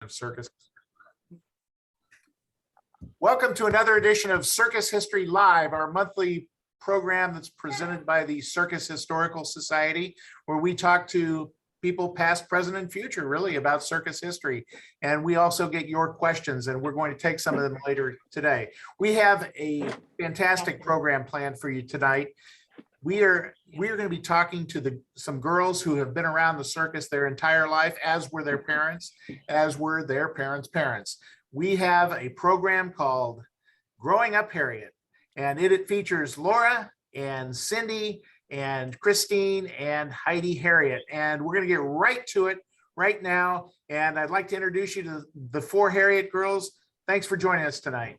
of Circus. Welcome to another edition of Circus History Live, our monthly program that's presented by the Circus Historical Society, where we talk to people past, present, and future, really, about circus history. And we also get your questions, and we're going to take some of them later today. We have a fantastic program planned for you tonight. We are going to be talking to some girls who have been around the circus their entire life, as were their parents, as were their parents' parents. We have a program called Growing Up Harriott, and it features Laura and Cindy and Christine and Heidi Herriott. And we're going to get right to it right now. And I'd like to introduce you to the four Herriott girls. Thanks for joining us tonight.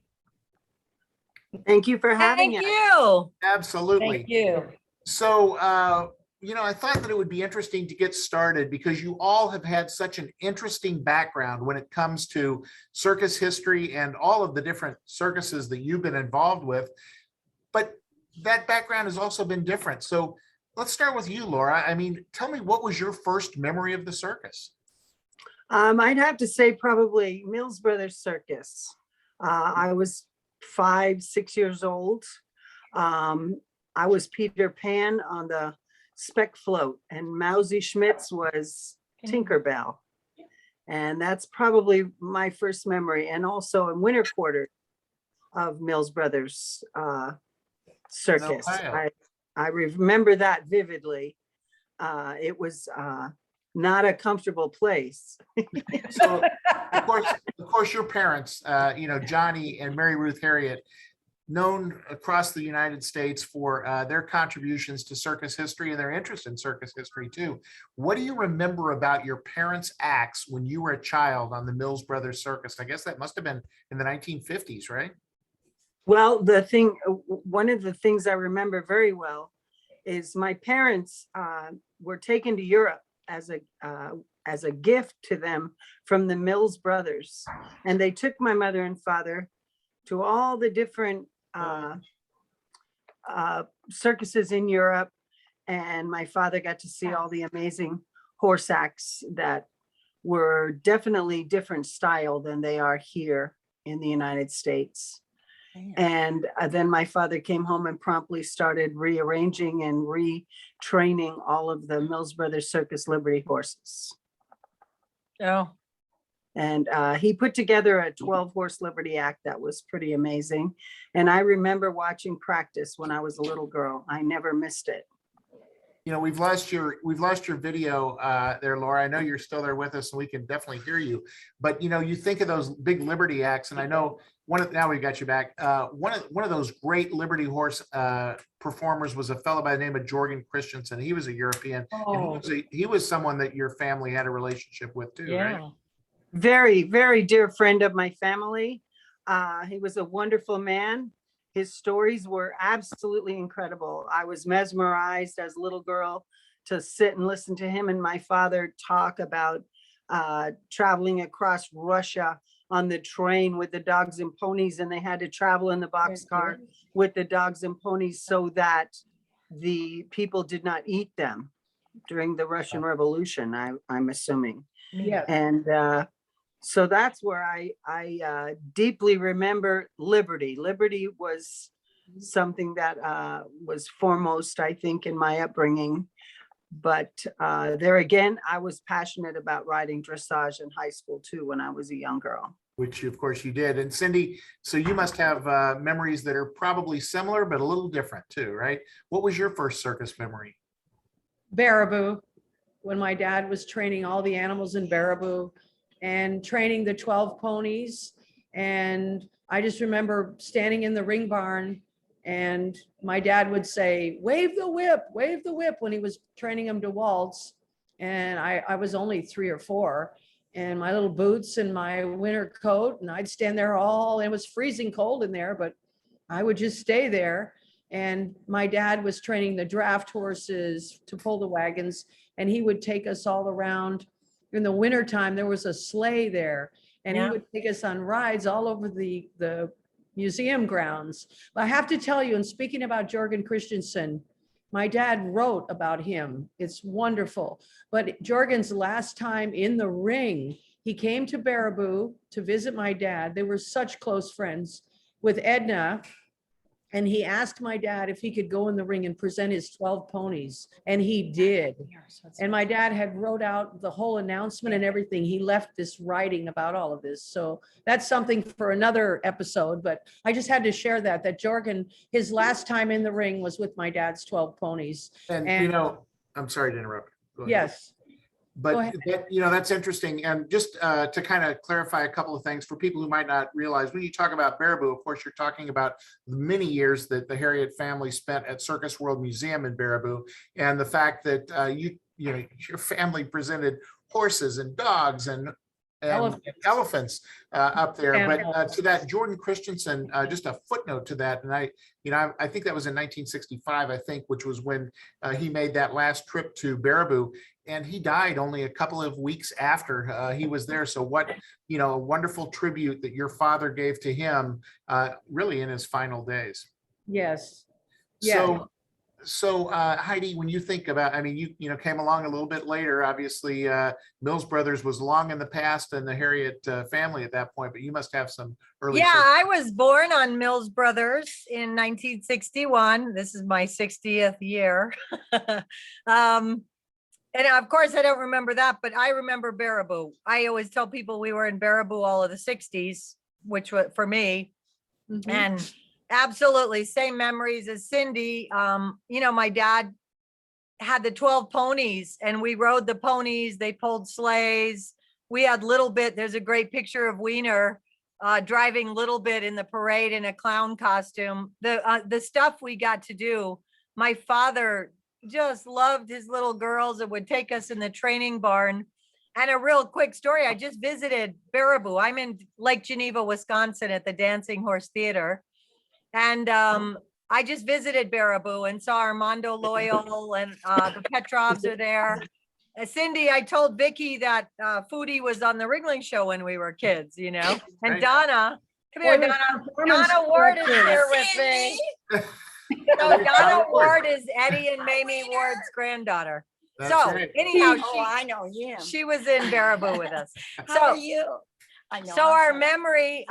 Thank you for having us. Thank you. Absolutely. Thank you. So, I thought that it would be interesting to get started because you all have had such an interesting background when it comes to circus history and all of the different circuses that you've been involved with. But that background has also been different. So let's start with you, Laura. I mean, tell me, what was your first memory of the circus? I'd have to say probably Mills Brothers Circus. I was 5, 6 years old. I was Peter Pan on the Speck Float, and Mousy Schmitz was Tinkerbell. And that's probably my first memory. And also in winter quarter of Mills Brothers Circus. I remember that vividly. It was not a comfortable place. So, of course, your parents, Johnny and Mary Ruth Herriott, known across the United States for their contributions to circus history and their interest in circus history too. What do you remember about your parents' acts when you were a child on the Mills Brothers Circus? I guess that must have been in the 1950s, right? Well, one of the things I remember very well is my parents were taken to Europe as a gift to them from the Mills Brothers. And they took my mother and father to all the different circuses in Europe. And my father got to see all the amazing horse acts that were definitely different style than they are here in the United States. And then my father came home and promptly started rearranging and retraining all of the Mills Brothers Circus Liberty horses. Oh. And he put together a 12-horse Liberty act that was pretty amazing. And I remember watching practice when I was a little girl. I never missed it. We've lost your video there, Laura. I know you're still there with us, and we can definitely hear you. But you think of those big Liberty acts, and I know now we've got you back. One of those great Liberty horse performers was a fellow by the name of Jorgen Christensen. He was a European. Oh. And he was someone that your family had a relationship with too, right? Very, very dear friend of my family. He was a wonderful man. His stories were absolutely incredible. I was mesmerized as a little girl to sit and listen to him and my father talk about traveling across Russia on the train with the dogs and ponies, and they had to travel in the boxcar with the dogs and ponies so that the people did not eat them during the Russian Revolution, I'm assuming. Yeah. And so that's where I deeply remember Liberty. Liberty was something that was foremost, I think, in my upbringing. But there again, I was passionate about riding dressage in high school too when I was a young girl. Which of course you did. And Cindy, so you must have memories that are probably similar, but a little different too, right? What was your first circus memory? Baraboo, when my dad was training all the animals in Baraboo and training the 12 ponies. And I just remember standing in the ring barn, and my dad would say, wave the whip, when he was training them to waltz. And I was only 3 or 4, and my little boots and my winter coat, and I'd stand there it was freezing cold in there, but I would just stay there. And my dad was training the draft horses to pull the wagons, and he would take us all around. In the wintertime, there was a sleigh there, and he would take us on rides all over the museum grounds. But I have to tell you, and speaking about Jorgen Christensen, my dad wrote about him. It's wonderful. But Jorgen's last time in the ring, he came to Baraboo to visit my dad. They were such close friends with Edna. And he asked my dad if he could go in the ring and present his 12 ponies. And he did. And my dad had wrote out the whole announcement and everything. He left this writing about all of this. So that's something for another episode. But I just had to share that Jorgen, his last time in the ring was with my dad's 12 ponies. And, And- I'm sorry to interrupt. Go ahead. Yes. Go But ahead. that's interesting. And just to kind of clarify a couple of things for people who might not realize, when you talk about Baraboo, of course, you're talking about the many years that the Herriott family spent at Circus World Museum in Baraboo, and the fact that your family presented horses and dogs and elephants up there. But Animals. to that, Jordan Christensen, just a footnote to that, and I think that was in 1965, I think, which was when he made that last trip to Baraboo. And he died only a couple of weeks after he was there. So what, a wonderful tribute that your father gave to him, really in his final days. Yes. Yeah. So Heidi, when you think about, you came along a little bit later, obviously Mills Brothers was long in the past and the Herriott family at that point, but you must have some early. Yeah, I was born on Mills Brothers in 1961. This is my 60th year. And of course, I don't remember that, but I remember Baraboo. I always tell people we were in Baraboo all of the 60s, which was for me. Mhm. And absolutely same memories as Cindy. My dad had the 12 ponies and we rode the ponies. They pulled sleighs. We had Little Bit. There's a great picture of Wiener driving Little Bit in the parade in a clown costume. The stuff we got to do, my father just loved his little girls and would take us in the training barn. And a real quick story, I just visited Baraboo. I'm in Lake Geneva, Wisconsin at the Dancing Horse Theater. And I just visited Baraboo and saw Armando Loyal and the Petrovs are there. Cindy, I told Vicky that Foodie was on the Ringling Show when we were kids, And Right. Donna, come here, Boy, Donna. performance Donna Ward is director. here with me. So Donna Donna Ward. Ward is Eddie and Mamie Ward's granddaughter. That's So right. anyhow, I know him. she was in Baraboo with us. How are So, you? I know. so our memory,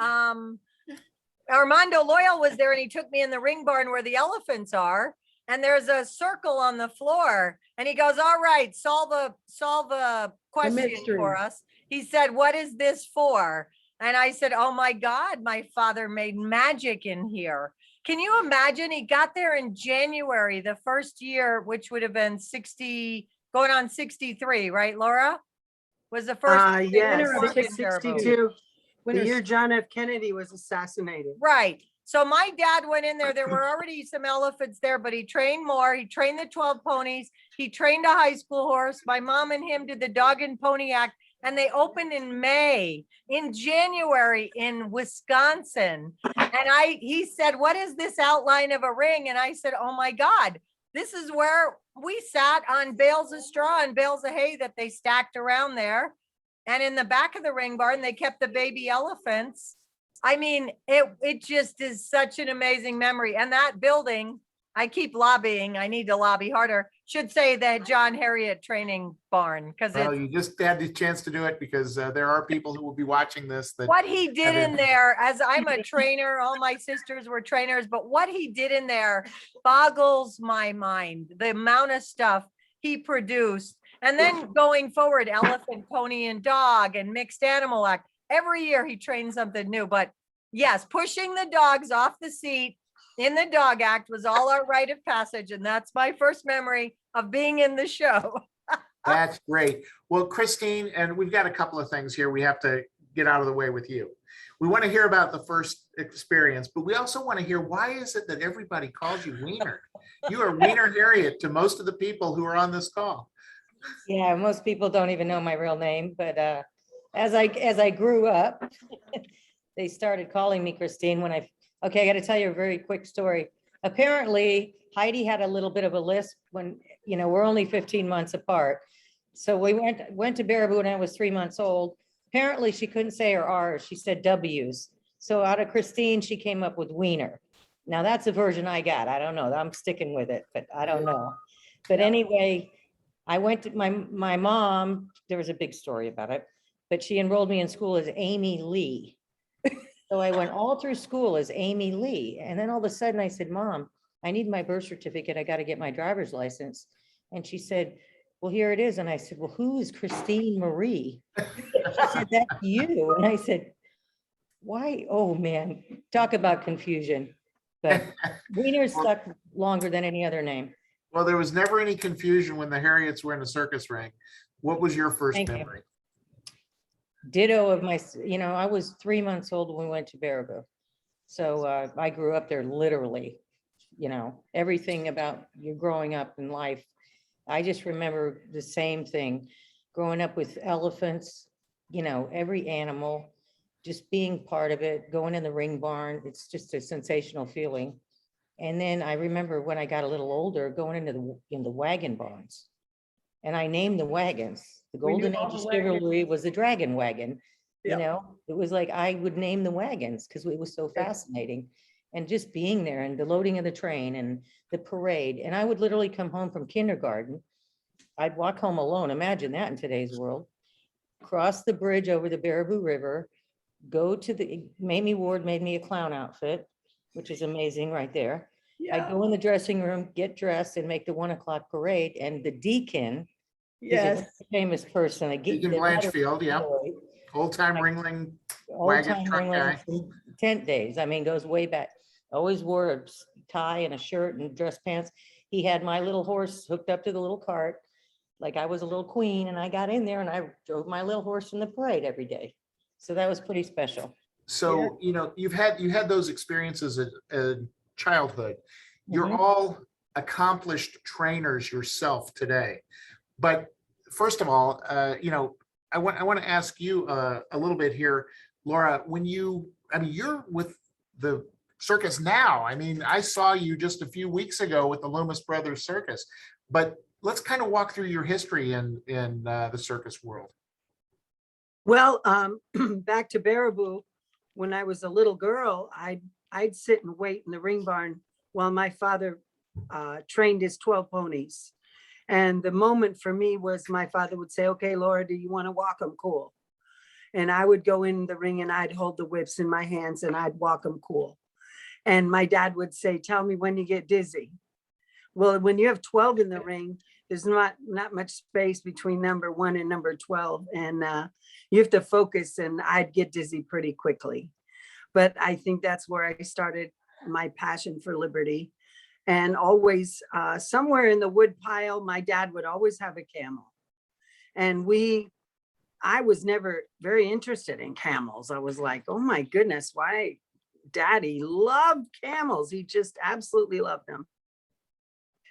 Armando Loyal was there and he took me in the ring barn where the elephants are. And there's a circle on the floor and he goes, all right, solve a question mystery. for us. He said, what is this for? And I said, oh my God, my father made magic in here. Can you imagine? He got there in January, the first year, which would have been 60, going on 63, right, Laura? Was the first. Yes, Winter of work in Baraboo. 62, the Winter- year John F. Kennedy was assassinated. Right. So my dad went in there. There were already some elephants there, but he trained more. He trained the 12 ponies. He trained a high school horse. My mom and him did the Dog and Pony Act, and they opened in May. In January in Wisconsin. And he said, what is this outline of a ring? And I said, oh my God, this is where we sat on bales of straw and bales of hay that they stacked around there. And in the back of the ring barn, they kept the baby elephants. It just is such an amazing memory. And that building, I keep lobbying, I need to lobby harder, should say the John Herriott Training Barn, because Well, it's you just had the chance to do it because there are people who will be watching this that. what he did have in there, as I'm a trainer, all my sisters were trainers, but what he did in there boggles my mind, the amount of stuff he produced. And then going forward, elephant, pony, and dog, and mixed animal act. Every year he trained something new, but yes, pushing the dogs off the seat in the dog act was all our rite of passage. And that's my first memory of being in the show. That's great. Well, Christine, and we've got a couple of things here we have to get out of the way with you. We want to hear about the first experience, but we also want to hear, why is it that everybody calls you Wiener? You are Wiener Herriott to most of the people who are on this call. Yeah, most people don't even know my real name, but as I grew up, they started calling me Christine okay, I got to tell you a very quick story. Apparently, Heidi had a little bit of a lisp when, we're only 15 months apart. So we went to Baraboo when I was 3 months old. Apparently, she couldn't say her R's, she said W's. So out of Christine, she came up with Wiener. Now that's the version I got. I don't know. I'm sticking with it, but I don't know. But anyway, I went to my mom, there was a big story about it. but she enrolled me in school as Amy Lee. So I went all through school as Amy Lee. And then all of a sudden I said, Mom, I need my birth certificate. I got to get my driver's license. And she said, well, here it is. And I said, well, who is Christine Marie? She said, that's you. And I said, why? Oh, man, talk about confusion. But Wiener stuck longer than any other name. Well, there was never any confusion when the Harriets were in a circus ring. What was your first Thank you. memory? Ditto of my, I was 3 months old when we went to Baraboo. So I grew up there literally, everything about you growing up in life. I just remember the same thing, growing up with elephants, every animal, just being part of it, going in the ring barn. It's just a sensational feeling. And then I remember when I got a little older, going in the wagon barns. And I named the wagons. The We knew Golden all Age of the wagons. Chivalry was the dragon wagon. Yeah. It was like I would name the wagons because it was so fascinating. And just being there and the loading of the train and the parade. And I would literally come home from kindergarten. I'd walk home alone. Imagine that in today's world. Cross the bridge over the Baraboo River, go to Mamie Ward made me a clown outfit, which is amazing right there. I'd go in the dressing room, get dressed and make the 1 o'clock parade. And the deacon is a Yes. very famous person. Deacon Blanchfield, yeah. Old time ringling wagon Old-time truck guy. ringling tent days. I mean, goes way back. Always wore a tie and a shirt and dress pants. He had my little horse hooked up to the little cart, like I was a little queen, and I got in there and I drove my little horse in the parade every day. So that was pretty special. So, you had those experiences in childhood. You're Mhm. all accomplished trainers yourself today. But first of all, I want to ask you a little bit here, Laura, you're with the circus now. I mean, I saw you just a few weeks ago with the Loomis Brothers Circus, but let's kind of walk through your history in the circus world. Well, back to Baraboo, when I was a little girl, I'd sit and wait in the ring barn while my father trained his 12 ponies. And the moment for me was my father would say, okay, Laura, do you want to walk them cool? And I would go in the ring and I'd hold the whips in my hands and I'd walk them cool. And my dad would say, tell me when you get dizzy. Well, when you have 12 in the ring, there's not much space between number 1 and number 12. And you have to focus, and I'd get dizzy pretty quickly. But I think that's where I started my passion for liberty. And always somewhere in the wood pile, my dad would always have a camel. And I was never very interested in camels. I was like, oh my goodness, why? Daddy loved camels. He just absolutely loved them.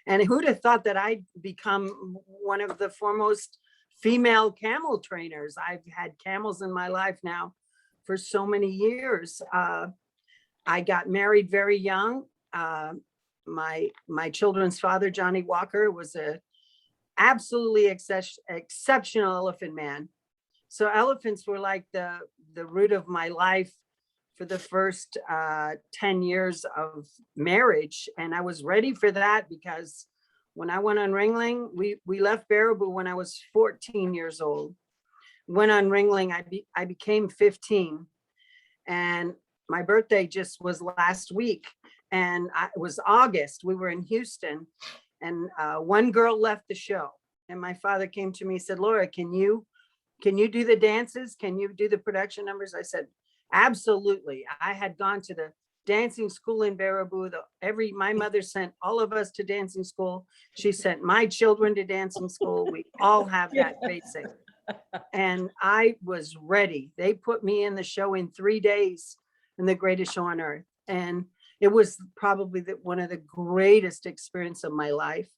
And who'd have thought that I'd become one of the foremost female camel trainers? I've had camels in my life now for so many years. I got married very young. My children's father, Johnny Walker, was a absolutely exceptional elephant man. So elephants were like the root of my life for the first 10 years of marriage. And I was ready for that because when I went on Ringling, we left Baraboo when I was 14 years old. Went on Ringling, I became 15. And my birthday just was last week. And it was August. We were in Houston, and one girl left the show. And my father came to me and said, Laura, can you do the dances? Can you do the production numbers? I said, absolutely. I had gone to the dancing school in Baraboo. My mother sent all of us to dancing school. She sent my children to dancing school. We all have that basic. And I was ready. They put me in the show in 3 days in the greatest show on earth. And it was probably one of the greatest experience of my life.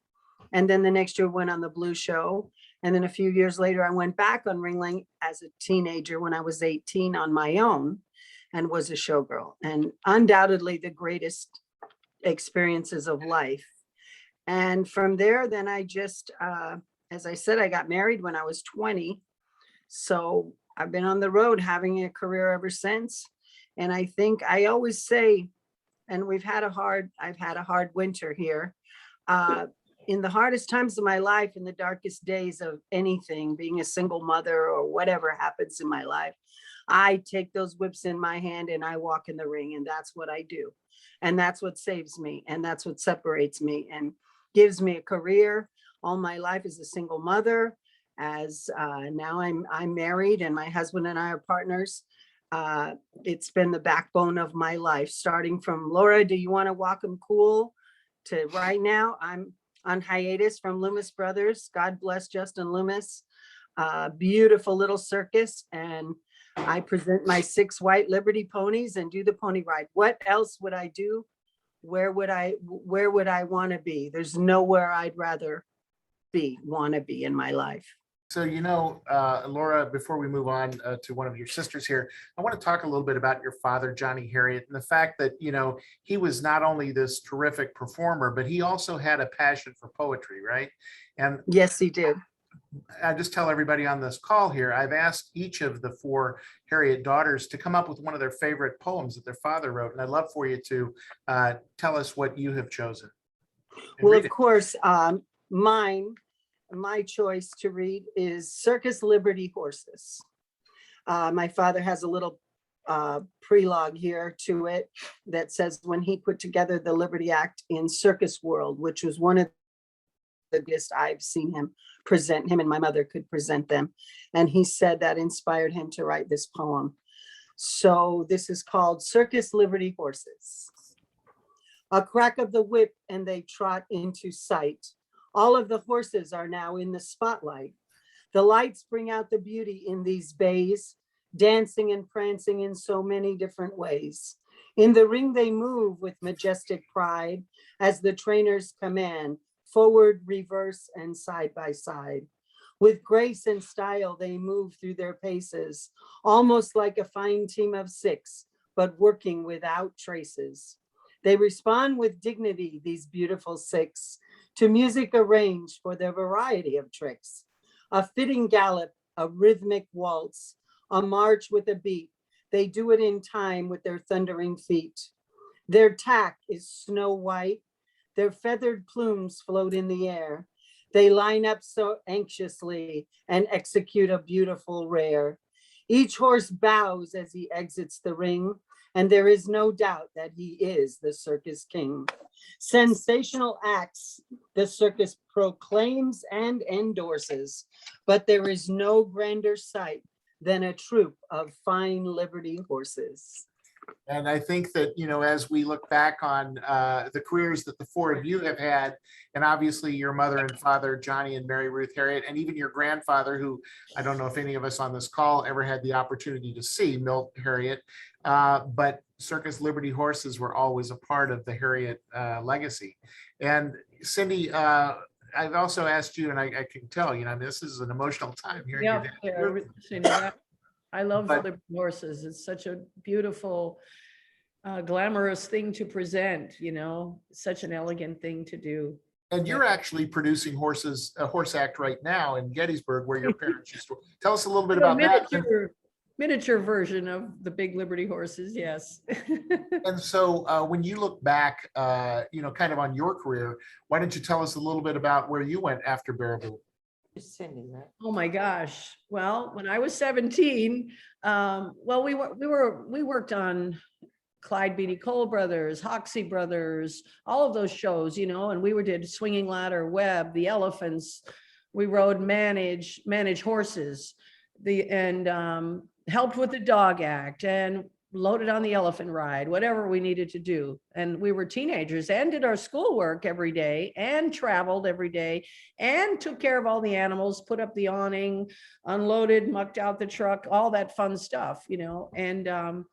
And then the next year went on the Blue Show. And then a few years later, I went back on Ringling as a teenager when I was 18 on my own and was a showgirl. And undoubtedly the greatest experiences of life. And from there, then I just, as I said, I got married when I was 20. So I've been on the road having a career ever since. And I think I always say, and I've had a hard winter here. in the hardest times of my life, in the darkest days of anything, being a single mother or whatever happens in my life, I take those whips in my hand and I walk in the ring, and that's what I do. And that's what saves me, and that's what separates me and gives me a career. All my life as a single mother, as now I'm married and my husband and I are partners. It's been the backbone of my life, starting from Laura, do you want to walk 'em cool, to right now I'm on hiatus from Loomis Brothers. God bless Justin Loomis. Beautiful little circus, and I present my 6 white Liberty ponies and do the pony ride. What else would I do? Where would I want to be? There's nowhere I'd rather want to be in my life. So, Laura, before we move on to one of your sisters here, I want to talk a little bit about your father, Johnny Herriott, and the fact that, he was not only this terrific performer, but he also had a passion for poetry, right? And Yes, he did. I just tell everybody on this call here, I've asked each of the 4 Herriott daughters to come up with one of their favorite poems that their father wrote. And I'd love for you to tell us what you have chosen. Well, of course, my choice to read is Circus Liberty Horses. My father has a little prelogue here to it that says when he put together the Liberty Act in Circus World, which was one of the biggest I've seen him present, him and my mother could present them. And he said that inspired him to write this poem. So this is called Circus Liberty Horses. A crack of the whip and they trot into sight. All of the horses are now in the spotlight. The lights bring out the beauty in these bays, dancing and prancing in so many different ways. In the ring they move with majestic pride as the trainers command, forward, reverse, and side by side. With grace and style, they move through their paces, almost like a fine team of 6, but working without traces. They respond with dignity, these beautiful 6, to music arranged for their variety of tricks. A fitting gallop, a rhythmic waltz, a march with a beat. They do it in time with their thundering feet. Their tack is snow white. Their feathered plumes float in the air. They line up so anxiously and execute a beautiful rear. Each horse bows as he exits the ring, and there is no doubt that he is the circus king. Sensational acts the circus proclaims and endorses, but there is no grander sight than a troop of fine Liberty horses. And I think that, as we look back on the careers that the 4 of you have had, and obviously your mother and father, Johnny and Mary Ruth Herriott, and even your grandfather, who I don't know if any of us on this call ever had the opportunity to see, Milt Herriott, but Circus Liberty Horses were always a part of the Herriott legacy. And Cindy, I've also asked you, and I can tell, this is an emotional time here. Yeah, I love Liberty Horses. It's such a beautiful, glamorous thing to present, such an elegant thing to do. And you're actually producing a horse act right now in Gettysburg, where your parents used to. Tell us a little bit about that. Miniature version of the big Liberty Horses, yes. And so when you look back, kind of on your career, why don't you tell us a little bit about where you went after Baraboo? Cindy, right? Oh my gosh. Well, when I was 17, we worked on Clyde Beatty Cole Brothers, Hoxie Brothers, all of those shows, and we did Swinging Ladder, Web, The Elephants. We rode manage horses, and helped with the dog act and loaded on the elephant ride, whatever we needed to do. And we were teenagers and did our schoolwork every day and traveled every day and took care of all the animals, put up the awning, unloaded, mucked out the truck, all that fun stuff, and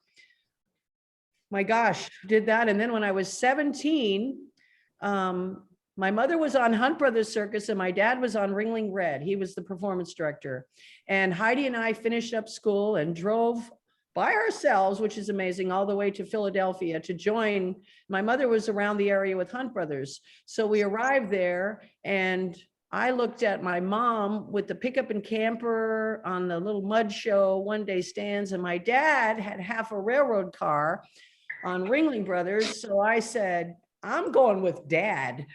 my gosh, did that. And then when I was 17, my mother was on Hunt Brothers Circus and my dad was on Ringling Red. He was the performance director. And Heidi and I finished up school and drove by ourselves, which is amazing, all the way to Philadelphia to join. My mother was around the area with Hunt Brothers. So we arrived there and I looked at my mom with the pickup and camper on the little mud show one day stands, and my dad had half a railroad car on Ringling Brothers. So I said, I'm going with dad.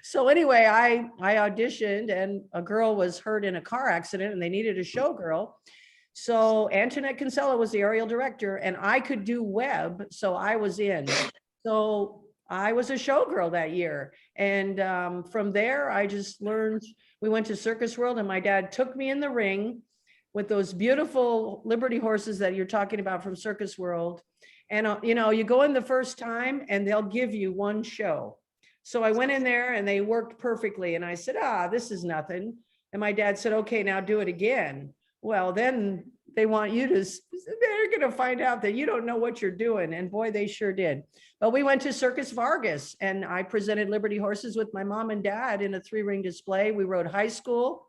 So anyway, I auditioned and a girl was hurt in a car accident and they needed a showgirl. So Antoinette Kinsella was the aerial director and I could do web. So I was in. So I was a showgirl that year. And from there, I just learned, we went to Circus World and my dad took me in the ring with those beautiful Liberty horses that you're talking about from Circus World. And, you know, you go in the first time and they'll give you one show. So I went in there and they worked perfectly. And I said, this is nothing. And my dad said, okay, now do it again. Well, then they want you to, they're going to find out that you don't know what you're doing. And boy, they sure did. But we went to Circus Vargas and I presented Liberty horses with my mom and dad in a 3-ring display. We rode High School.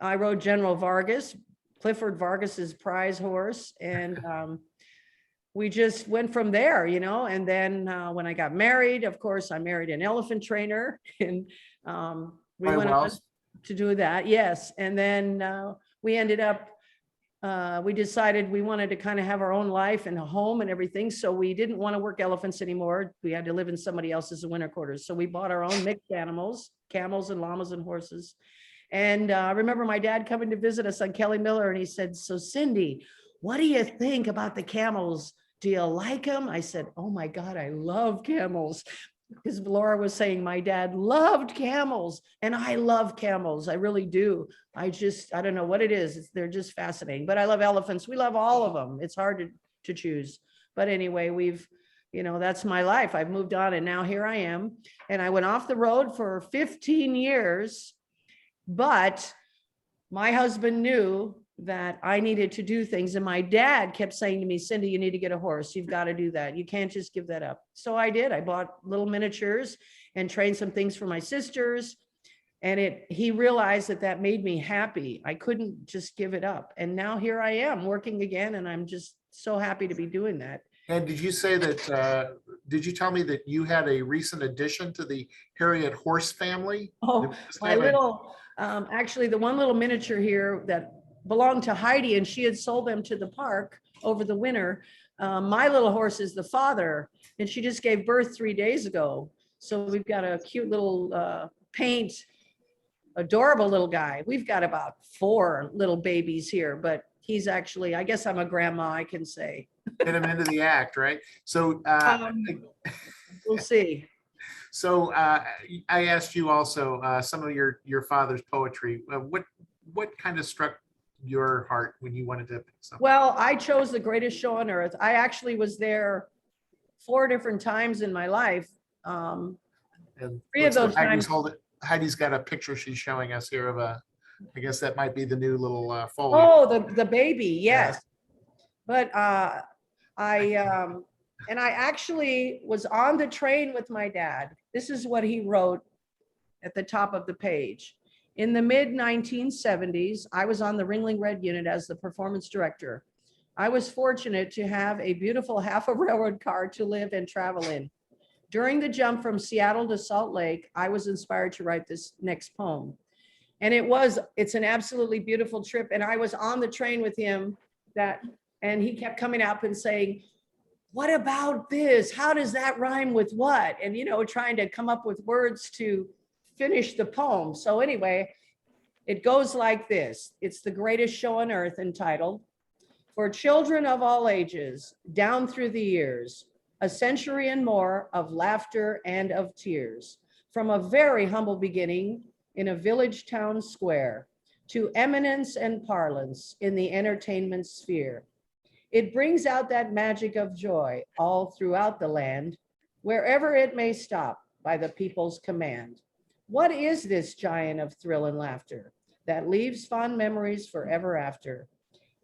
I rode General Vargas, Clifford Vargas's prize horse. And we just went from there, you know, and then when I got married, of course, I married an elephant trainer and we went on to do that. Yes. And then we ended up, we decided we wanted to kind of have our own life and a home and everything. So we didn't want to work elephants anymore. We had to live in somebody else's winter quarters. So we bought our own mixed animals, camels and llamas and horses. And I remember my dad coming to visit us on Kelly Miller and he said, so Cindy, what do you think about the camels? Do you like them? I said, oh my God, I love camels. Because Laura was saying my dad loved camels and I love camels. I really do. I don't know what it is. They're just fascinating, but I love elephants. We love all of them. It's hard to choose. But anyway, you know, that's my life. I've moved on and now here I am. And I went off the road for 15 years, but my husband knew that I needed to do things. And my dad kept saying to me, Cindy, you need to get a horse. You've got to do that. You can't just give that up. So I did. I bought little miniatures and trained some things for my sisters. And he realized that made me happy. I couldn't just give it up. And now here I am working again. And I'm just so happy to be doing that. And did you say that, did you tell me that you had a recent addition to the Herriott horse family? Oh, my little, actually the one little miniature here that belonged to Heidi and she had sold them to the park over the winter. My little horse is the father and she just gave birth 3 days ago. So we've got a cute little paint, adorable little guy. We've got about 4 little babies here, but he's actually, I guess I'm a grandma, I can say. Get him into the act, right? So we'll see. So I asked you also some of your father's poetry. What kind of struck your heart when you wanted to pick something? Well, I chose The Greatest Show on Earth. I actually was there 4 different times in my life. And 3 of those times. Heidi's got a picture she's showing us here of I guess that might be the new little folio. Oh, the baby, yes. But I actually was on the train with my dad. This is what he wrote at the top of the page. In the mid-1970s, I was on the Ringling Red unit as the performance director. I was fortunate to have a beautiful half a railroad car to live and travel in. During the jump from Seattle to Salt Lake, I was inspired to write this next poem. And it's an absolutely beautiful trip. And I was on the train with him and he kept coming up and saying, what about this? How does that rhyme with what? And, you know, trying to come up with words to finish the poem. So anyway, it goes like this. It's The Greatest Show on Earth, entitled, For Children of All Ages, Down Through the Years, a century and more of laughter and of tears, from a very humble beginning in a village town square to eminence and parlance in the entertainment sphere. It brings out that magic of joy all throughout the land, wherever it may stop by the people's command. What is this giant of thrill and laughter that leaves fond memories forever after?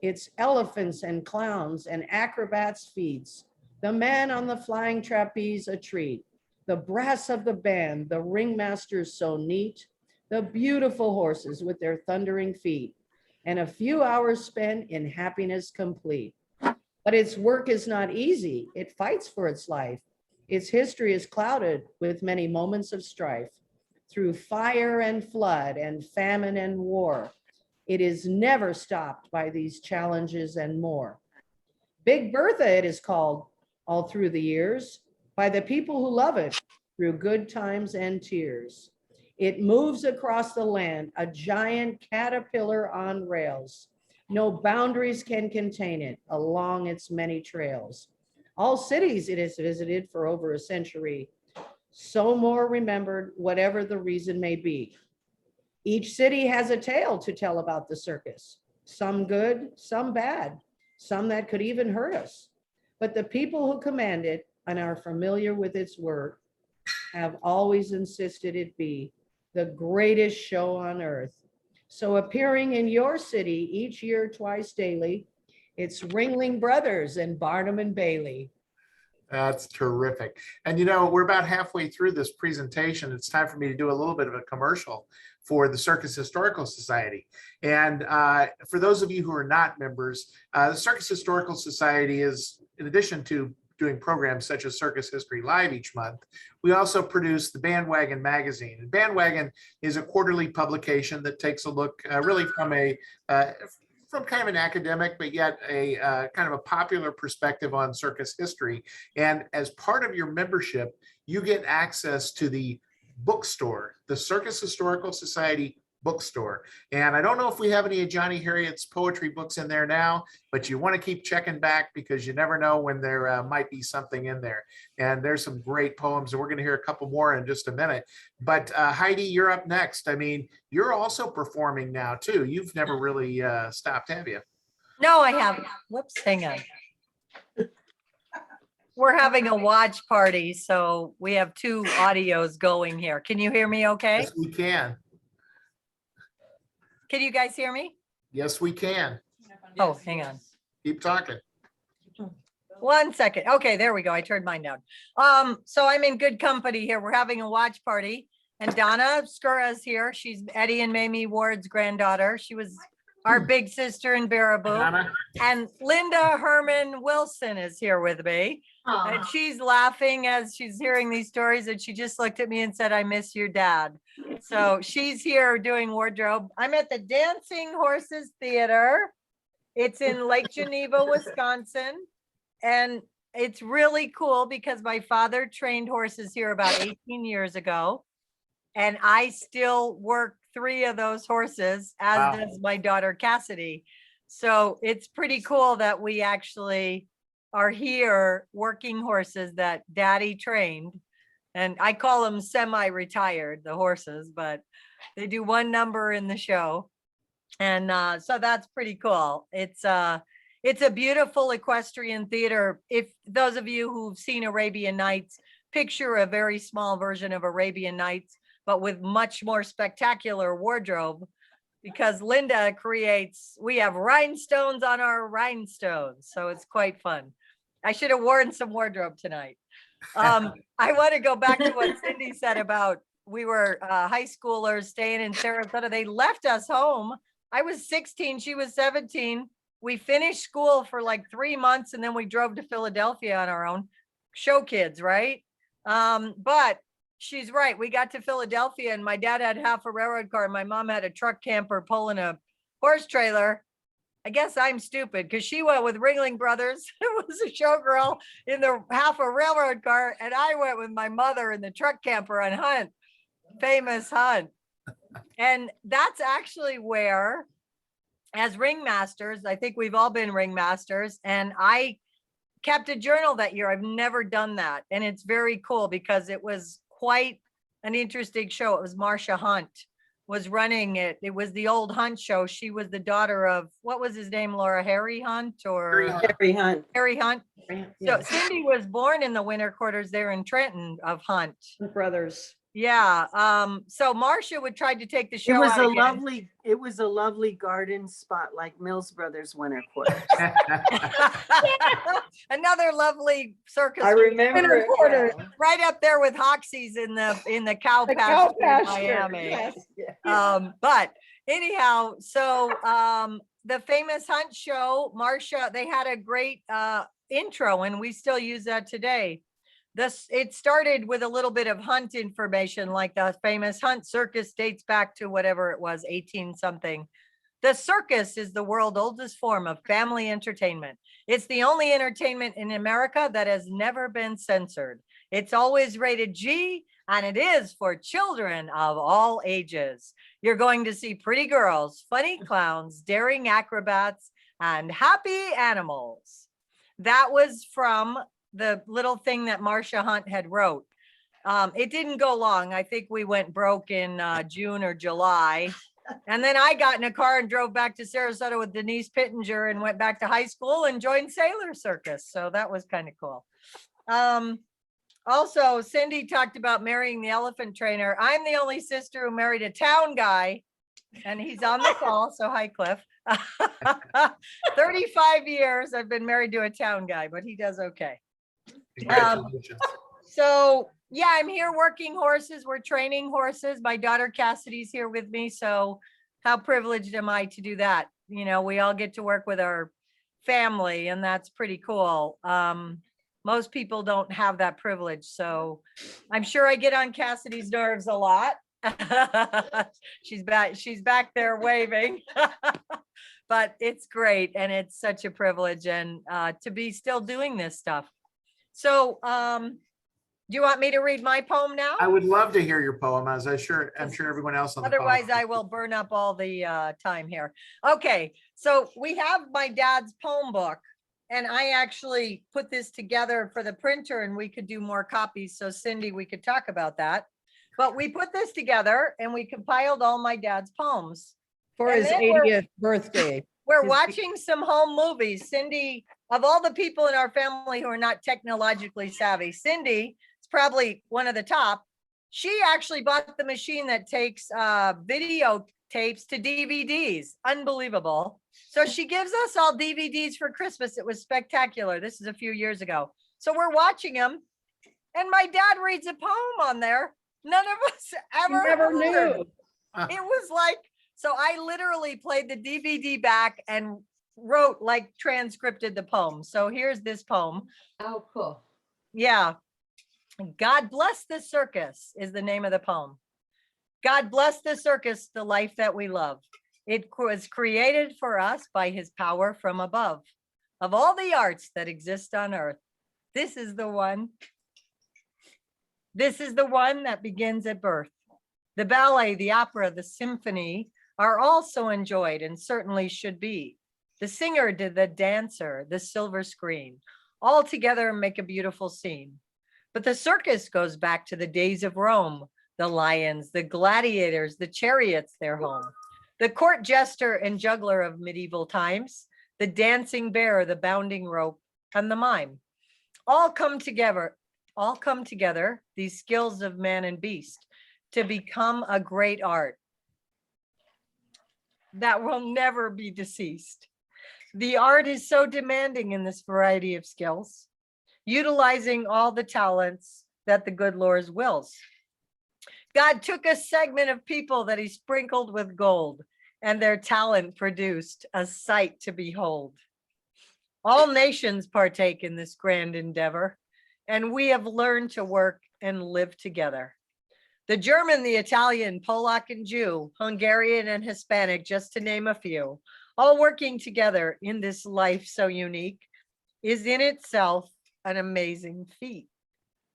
It's elephants and clowns and acrobats' feats, the man on the flying trapeze a treat, the brass of the band, the ringmasters so neat, the beautiful horses with their thundering feet, and a few hours spent in happiness complete. But its work is not easy. It fights for its life. Its history is clouded with many moments of strife. Through fire and flood and famine and war, it is never stopped by these challenges and more. Big Bertha, it is called all through the years. by the people who love it through good times and tears. It moves across the land, a giant caterpillar on rails. No boundaries can contain it along its many trails. All cities it has visited for over a century, so more remembered, whatever the reason may be. Each city has a tale to tell about the circus, some good, some bad, some that could even hurt us. But the people who command it and are familiar with its work have always insisted it be the greatest show on earth. So appearing in your city each year, twice daily, it's Ringling Brothers and Barnum and Bailey. That's terrific. And you know, we're about halfway through this presentation. It's time for me to do a little bit of a commercial for the Circus Historical Society. And for those of you who are not members, the Circus Historical Society is, in addition to doing programs such as Circus History Live each month, we also produce the Bandwagon magazine. And Bandwagon is a quarterly publication that takes a look really from kind of an academic, but yet a kind of a popular perspective on circus history. And as part of your membership, you get access to the bookstore, the Circus Historical Society bookstore. And I don't know if we have any of Johnny Herriott's poetry books in there now, but you want to keep checking back because you never know when there might be something in there. And there's some great poems, and we're going to hear a couple more in just a minute. But Heidi, you're up next. I mean, you're also performing now too. You've never really stopped, have you? No, I haven't. Whoops, hang on. We're having a watch party, so we have two audios going here. Can you hear me okay? Yes, we can. Can you guys hear me? Yes, we can. Oh, hang on. Keep talking. 1 second. Okay, there we go. I turned mine down. So I'm in good company here. We're having a watch party, and Donna Skura's here. She's Eddie and Mamie Ward's granddaughter. She was our big sister in Baraboo. Donna? And Linda Herman Wilson is here with me. And she's laughing as she's hearing these stories, and she just looked at me and said, "I miss your dad." So she's here doing wardrobe. I'm at the Dancing Horses Theater. It's in Lake Geneva, Wisconsin. And it's really cool because my father trained horses here about 18 years ago. And I still work 3 of those horses, as Wow. does my daughter Cassidy. So it's pretty cool that we actually are here working horses that daddy trained. And I call them semi-retired, the horses, but they do 1 number in the show. And so that's pretty cool. It's a beautiful equestrian theater. If those of you who've seen Arabian Nights, picture a very small version of Arabian Nights, but with much more spectacular wardrobe, because Linda creates, we have rhinestones on our rhinestones. So it's quite fun. I should have worn some wardrobe tonight. I want to go back to what Cindy said about we were high schoolers staying in Sarasota. They left us home. I was 16, she was 17. We finished school for like 3 months, and then we drove to Philadelphia on our own. Show kids, right? But she's right. We got to Philadelphia, and my dad had half a railroad car, and my mom had a truck camper pulling a horse trailer. I guess I'm stupid because she went with Ringling Brothers. It was a showgirl in the half a railroad car, and I went with my mother in the truck camper on Hunt, famous Hunt. And that's actually where, as ringmasters, I think we've all been ringmasters, and I kept a journal that year. I've never done that, and it's very cool because it was quite an interesting show. It was Marcia Hunt was running it. It was the old Hunt show. She was the daughter of, what was his name, Laura? Harry Hunt or Harry Hunt. Harry Hunt. So Cindy was born in the winter quarters there in Trenton of Hunt. Brothers. Yeah. So Marcia would try to take the show out again. It was a lovely garden spot like Mills Brothers winter quarters. Another lovely circus. I remember it quarter. well. Right up there with Hoxie's in the cow The pasture cow in pasture, Miami. yes. But anyhow, so the famous Hunt show, Marcia, they had a great intro, and we still use that today. It started with a little bit of Hunt information, like the famous Hunt circus dates back to whatever it was, 18 something. The circus is the world's oldest form of family entertainment. It's the only entertainment in America that has never been censored. It's always rated G, and it is for children of all ages. You're going to see pretty girls, funny clowns, daring acrobats, and happy animals. That was from the little thing that Marcia Hunt had wrote. It didn't go long. I think we went broke in June or July. And then I got in a car and drove back to Sarasota with Denise Pittenger and went back to high school and joined Sailor Circus. So that was kind of cool. Also, Cindy talked about marrying the elephant trainer. I'm the only sister who married a town guy, and he's on the call. So hi, Cliff. 35 years I've been married to a town guy, but he does okay. Congratulations. So yeah, I'm here working horses. We're training horses. My daughter Cassidy's here with me. So how privileged am I to do that? You know, we all get to work with our family, and that's pretty cool. Most people don't have that privilege. So I'm sure I get on Cassidy's nerves a lot. She's back there waving. But it's great, and it's such a privilege, and to be still doing this stuff. So do you want me to read my poem now? I would love to hear your poem, as I'm sure everyone else on the call. Otherwise, I will burn up all the time here. Okay, so we have my dad's poem book, and I actually put this together for the printer, and we could do more copies. So Cindy, we could talk about that. But we put this together and we compiled all my dad's poems. For And his then we're- 80th birthday. We're His- watching some home movies. Cindy, of all the people in our family who are not technologically savvy, Cindy is probably one of the top. She actually bought the machine that takes video tapes to DVDs. Unbelievable. So she gives us all DVDs for Christmas. It was spectacular. This is a few years ago. So we're watching them, and my dad reads a poem on there. None of us ever Never heard. knew. It was like, so I literally played the DVD back and wrote, like, transcripted the poem. So here's this poem. Oh, cool. Yeah. God bless the circus is the name of the poem. God bless the circus, the life that we love. It was created for us by his power from above. Of all the arts that exist on earth, this is the one. This is the one that begins at birth. The ballet, the opera, the symphony are also enjoyed, and certainly should be. The singer, the dancer, the silver screen, all together make a beautiful scene. But the circus goes back to the days of Rome, the lions, the gladiators, the chariots, their home. The court jester and juggler of medieval times, the dancing bear, the bounding rope, and the mime. All come together, these skills of man and beast, to become a great art that will never be deceased. The art is so demanding in this variety of skills, utilizing all the talents that the good Lord wills. God took a segment of people that he sprinkled with gold, and their talent produced a sight to behold. All nations partake in this grand endeavor, and we have learned to work and live together. The German, the Italian, Polack and Jew, Hungarian and Hispanic, just to name a few, all working together in this life so unique, is in itself an amazing feat.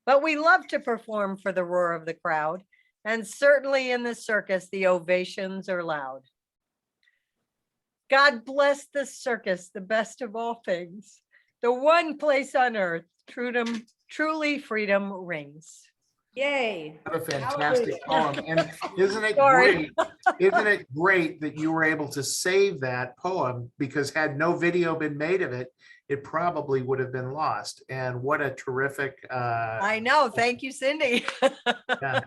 But we love to perform for the roar of the crowd, and certainly in the circus, the ovations are loud. God bless the circus, the best of all things, the one place on earth, truly freedom rings. Yay. What a fantastic poem. And isn't it Sorry. great? Isn't it great that you were able to save that poem? Because had no video been made of it, it probably would have been lost. And what a terrific I know. Thank you, Cindy. yeah.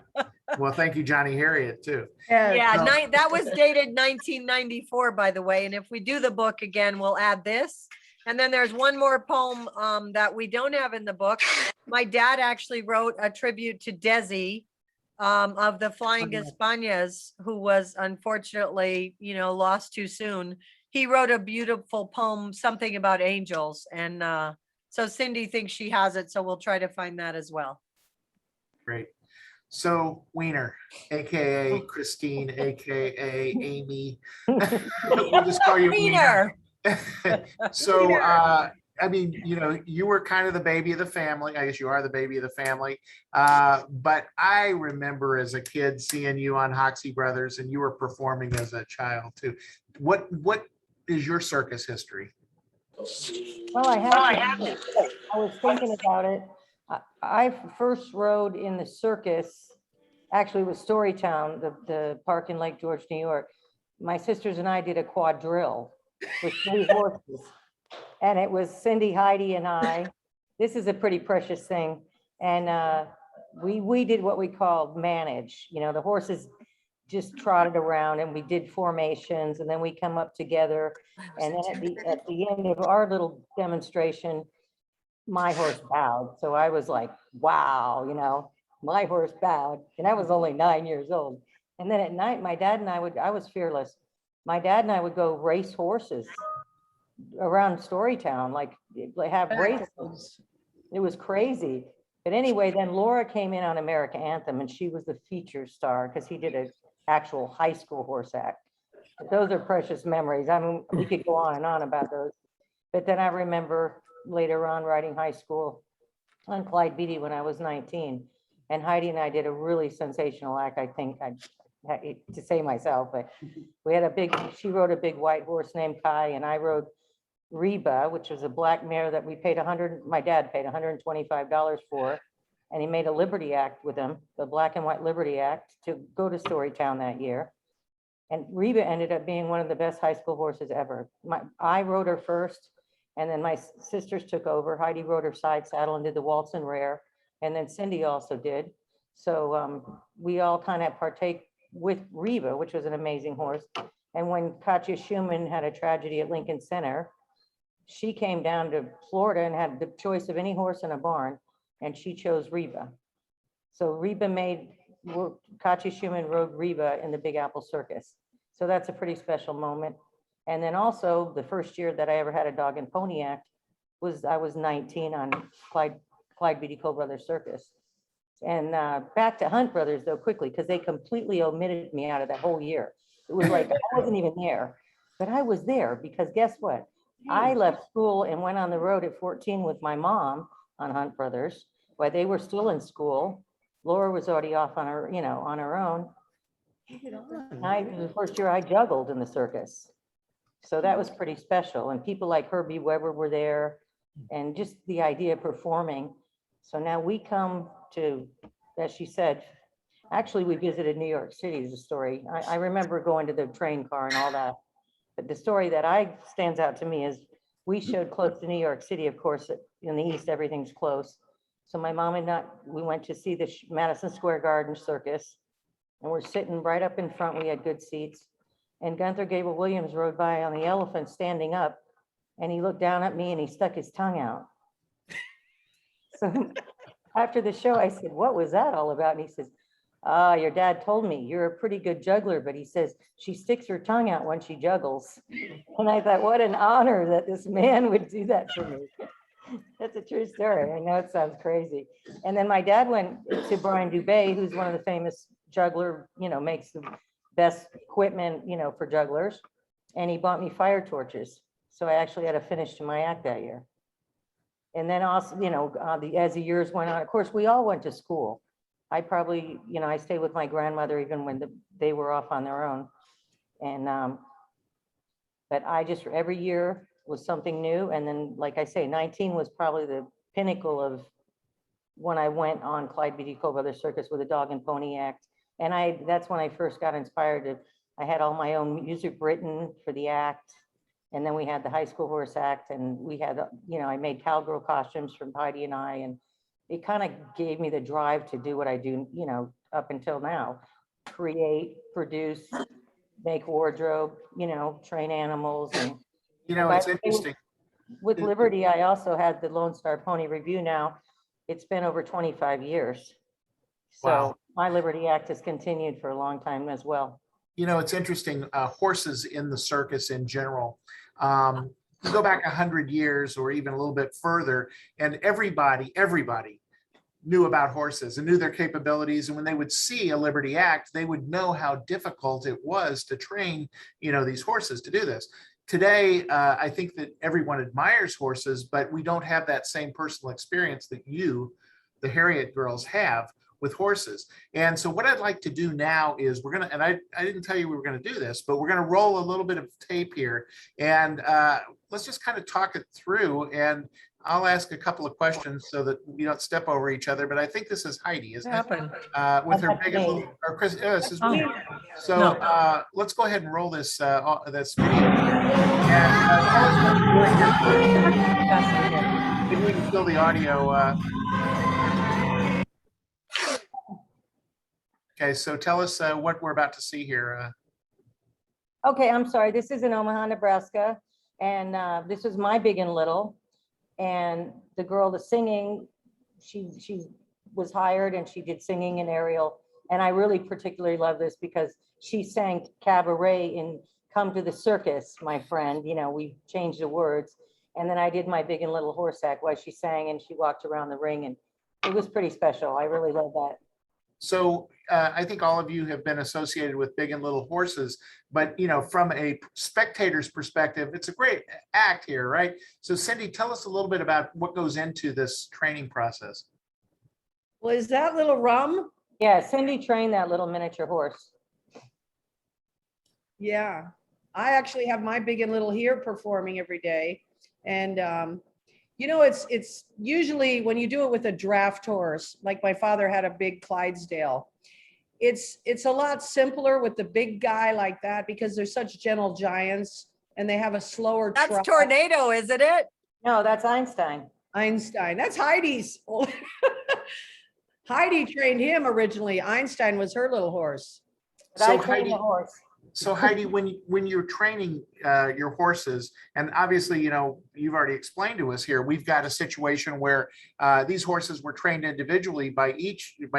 Well, thank you, Johnny Herriott, too. Yeah, No. that was dated 1994, by the way. And if we do the book again, we'll add this. And then there's one more poem that we don't have in the book. My dad actually wrote a tribute to Desi of the Flying Españas, who was unfortunately, lost too soon. He wrote a beautiful poem, something about angels. And so Cindy thinks she has it. So we'll try to find that as well. Great. So Wiener, AKA Christine, AKA Amy. We'll just call you Wiener. Wiener. So I mean, you were kind of the baby of the family. I guess you are the baby of the family. But I remember as a kid seeing you on Hoxie Brothers, and you were performing as a child too. What is your circus history? Well, I was thinking about it. I first rode in the circus. Actually, it was Storytown, the park in Lake George, New York. My sisters and I did a quadrille with 3 horses. And it was Cindy, Heidi, and I. This is a pretty precious thing. And we did what we called manage. The horses just trotted around and we did formations, and then we come up together. And then at the end of our little demonstration, my horse bowed. So I was like, wow, my horse bowed. And I was only 9 years old. And then at night, my dad and I was fearless. My dad and I would go race horses around Storytown, like have races. It was crazy. But anyway, then Laura came in on America Anthem, and she was the feature star because he did an actual high school horse act. But those are precious memories. I mean, we could go on and on about those. But then I remember later on riding high school on Clyde Beatty when I was 19. And Heidi and I did a really sensational act, I think, to say myself, but we had she rode a big white horse named Kai, and I rode Reba, which was a black mare that my dad paid $125 for, and he made a Liberty Act with him, the black and white Liberty Act, to go to Storytown that year. And Reba ended up being one of the best high school horses ever. I rode her first, and then my sisters took over. Heidi rode her side saddle and did the waltz and rare, and then Cindy also did. So we all kind of partake with Reba, which was an amazing horse. And when Katja Schumann had a tragedy at Lincoln Center, she came down to Florida and had the choice of any horse in a barn, and she chose Reba. So Katja Schumann rode Reba in the Big Apple Circus. So that's a pretty special moment. And then also the first year that I ever had a dog and pony act I was 19 on Clyde Beatty Co-Brothers Circus. And back to Hunt Brothers though, quickly, because they completely omitted me out of that whole year. It was like I wasn't even there, but I was there because guess what? I left school and went on the road at 14 with my mom on Hunt Brothers while they were still in school. Laura was already off on her, on her own. The first year I juggled in the circus. So that was pretty special. And people like Herbie Weber were there, and just the idea of performing. So now we come to, as she said, actually we visited New York City is a story. I remember going to the train car and all that. But the story that stands out to me is we showed close to New York City, of course, in the East, everything's close. So my mom and we went to see the Madison Square Garden Circus, and we're sitting right up in front. We had good seats. And Gunther Gable Williams rode by on the elephant standing up, and he looked down at me and he stuck his tongue out. So after the show, I said, "What was that all about?" And he says, your dad told me you're a pretty good juggler, but he says she sticks her tongue out when she juggles. And I thought, what an honor that this man would do that for me. That's a true story. I know it sounds crazy. And then my dad went to Brian Dubé, who's one of the famous juggler, makes the best equipment, for jugglers. And he bought me fire torches. So I actually had a finish to my act that year. And then also, as the years went on, of course, we all went to school. I probably, I stayed with my grandmother even when they were off on their own. And, but I just, every year was something new. And then, like I say, 19 was probably the pinnacle of when I went on Clyde Beatty Co-Brothers Circus with a dog and pony act. And that's when I first got inspired I had all my own music written for the act. And then we had the high school horse act, and we had, I made cowgirl costumes from Heidi and I, and it kind of gave me the drive to do what I do, up until now, create, produce, make wardrobe, train animals. And it's interesting. with Liberty, I also had the Lone Star Pony Review now. It's been over 25 years. So Wow. My Liberty Act has continued for a long time as well. It's interesting, horses in the circus in general. You go back 100 years or even a little bit further, and everybody knew about horses and knew their capabilities. And when they would see a Liberty Act, they would know how difficult it was to train, these horses to do this. today, I think that everyone admires horses, but we don't have that same personal experience that you, the Herriott girls, have with horses. And so what I'd like to do now is and I didn't tell you we were gonna do this, but we're gonna roll a little bit of tape here, and let's just kind of talk it through, and I'll ask a couple of questions so that we don't step over each other, but I think this is Heidi, isn't it? Happened. With her That's big, me. or Chris, this is Oh. me. So No. let's go ahead and roll this this video. And tell us what you're doing here. Maybe we can fill the audio. Okay, so tell us what we're about to see here. Okay, I'm sorry. This is in Omaha, Nebraska. And this was my Big and Little. And the girl, the singing, she was hired and she did singing and aerial. And I really particularly love this because she sang cabaret in Come to the Circus, my friend. You know, we changed the words. And then I did my Big and Little horse act while she sang and she walked around the ring. And it was pretty special. I really love that. So I think all of you have been associated with Big and Little Horses, but from a spectator's perspective, it's a great act here, right? So Cindy, tell us a little bit about what goes into this training process. Well, is that little rum? Yeah, Cindy trained that little miniature horse. Yeah, I actually have my Big and Little here performing every day. And, it's usually when you do it with a draft horse, like my father had a big Clydesdale, it's a lot simpler with the big guy like that because they're such gentle giants and they have a slower That's trot. Tornado, isn't it? No, that's Einstein. Einstein, that's Heidi's. Heidi trained him originally. Einstein was her little horse. But I So trained Heidi, the horse. So Heidi, when you're training your horses, and obviously, you've already explained to us here, we've got a situation where these horses were trained individually by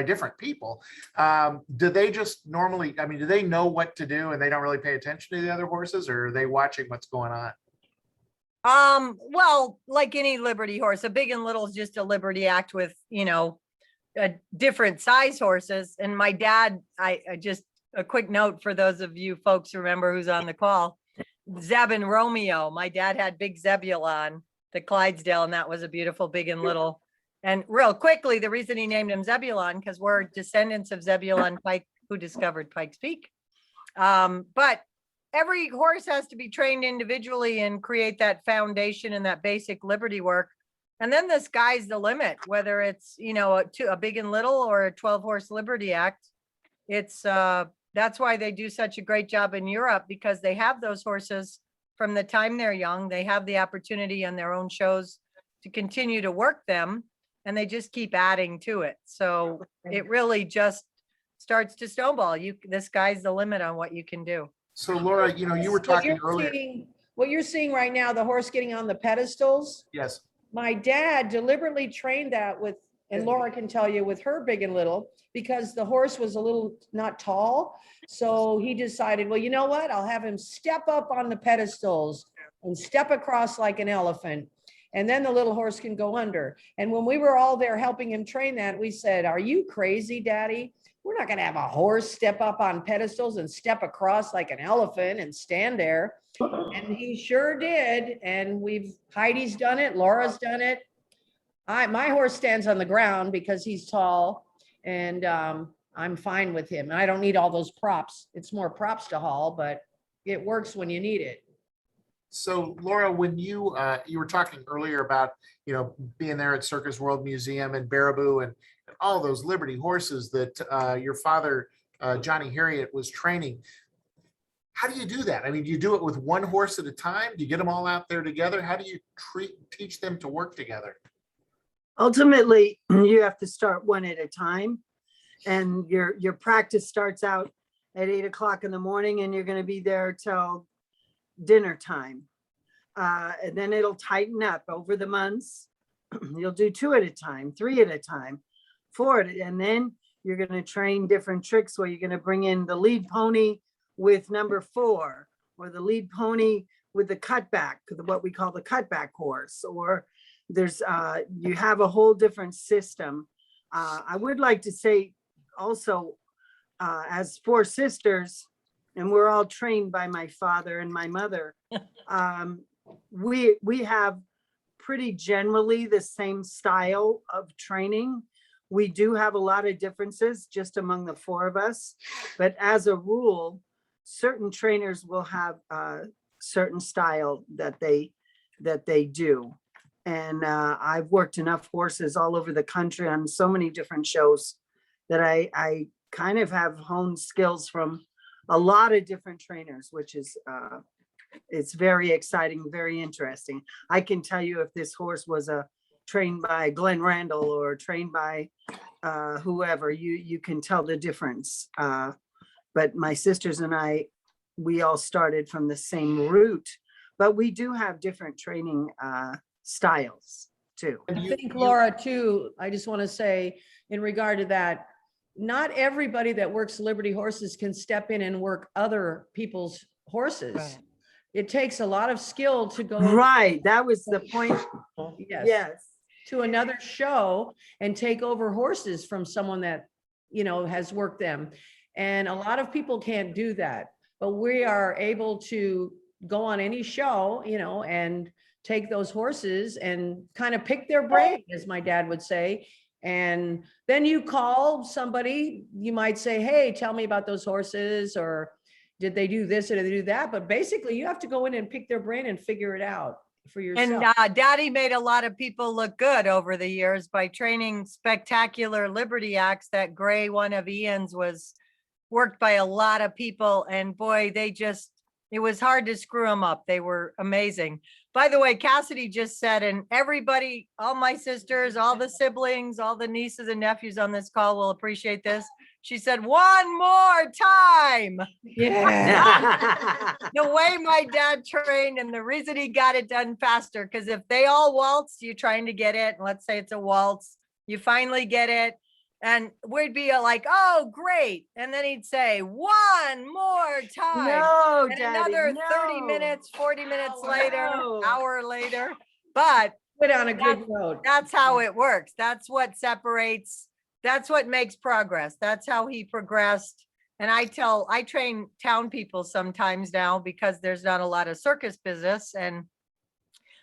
different people. Do they just normally, do they know what to do and they don't really pay attention to the other horses, or are they watching what's going on? Well, like any Liberty horse, a Big and Little is just a Liberty act with, different size horses. And my dad, I just, a quick note for those of you folks who remember who's on the call, Zeb and Romeo. My dad had Big Zebulon, the Clydesdale, and that was a beautiful Big and Little. And real quickly, the reason he named him Zebulon, because we're descendants of Zebulon Pike, who discovered Pikes Peak. But every horse has to be trained individually and create that foundation and that basic Liberty work. And then the sky's the limit, whether it's, a Big and Little or a 12-horse Liberty act. It's that's why they do such a great job in Europe, because they have those horses from the time they're young. They have the opportunity on their own shows to continue to work them, and they just keep adding to it. So it really just starts to snowball. The sky's the limit on what you can do. So Laura, you were talking earlier. What you're seeing right now, the horse getting on the pedestals. Yes. My dad deliberately trained that with, and Laura can tell you, with her Big and Little, because the horse was a little not tall. So he decided, well, you know what? I'll have him step up on the pedestals and step across like an elephant. And then the little horse can go under. And when we were all there helping him train that, we said, are you crazy, Daddy? We're not going to have a horse step up on pedestals and step across like an elephant and stand there. And he sure did. And Heidi's done it. Laura's done it. My horse stands on the ground because he's tall, and I'm fine with him. And I don't need all those props. It's more props to haul, but it works when you need it. So Laura, when you were talking earlier about, being there at Circus World Museum and Baraboo and all those Liberty horses that your father, Johnny Herriott, was training. How do you do that? Do you do it with one horse at a time? Do you get them all out there together? How do you teach them to work together? Ultimately, you have to start one at a time, and your practice starts out at 8 o'clock in the morning, and you're going to be there till dinner time. And then it'll tighten up over the months. You'll do 2 at a time, 3 at a time, 4 and then you're going to train different tricks where you're going to bring in the lead pony with number 4, or the lead pony with the cutback, what we call the cutback horse, or there's you have a whole different system. I would like to say also, as 4 sisters, and we're all trained by my father and my mother. We have pretty generally the same style of training. We do have a lot of differences just among the four of us, but as a rule, certain trainers will have a certain style that they do. And I've worked enough horses all over the country on so many different shows that I kind of have honed skills from a lot of different trainers, which is it's very exciting, very interesting. I can tell you if this horse was trained by Glenn Randall or trained by whoever, you can tell the difference. But my sisters and I, we all started from the same route, but we do have different training styles too. I think, Laura, too, I just want to say in regard to that, not everybody that works Liberty Horses can step in and work other people's horses. Right. It takes a lot of skill to go. Right, that was the point. Yes. Yes. To another show and take over horses from someone that, has worked them. And a lot of people can't do that, but we are able to go on any show, and take those horses and kind of pick their brain, as my dad would say. And then you call somebody, you might say, hey, tell me about those horses, or did they do this or did they do that? But basically you have to go in and pick their brain and figure it out for yourself. And Daddy made a lot of people look good over the years by training spectacular Liberty acts. That gray one of Ian's was worked by a lot of people, and boy, it was hard to screw them up. They were amazing. By the way, Cassidy just said, and everybody, all my sisters, all the siblings, all the nieces and nephews on this call will appreciate this. She said, one more time. Yeah. The way my dad trained and the reason he got it done faster, because if they all waltz, you're trying to get it, and let's say it's a waltz, you finally get it, and we'd be like, oh, great. And then he'd say, one more time. No, And Daddy, another 30 no. minutes, 40 minutes Oh, later, no. hour later. But Put on a good road. that's how it works. That's what separates, that's what makes progress. That's how he progressed. And I train town people sometimes now because there's not a lot of circus business. And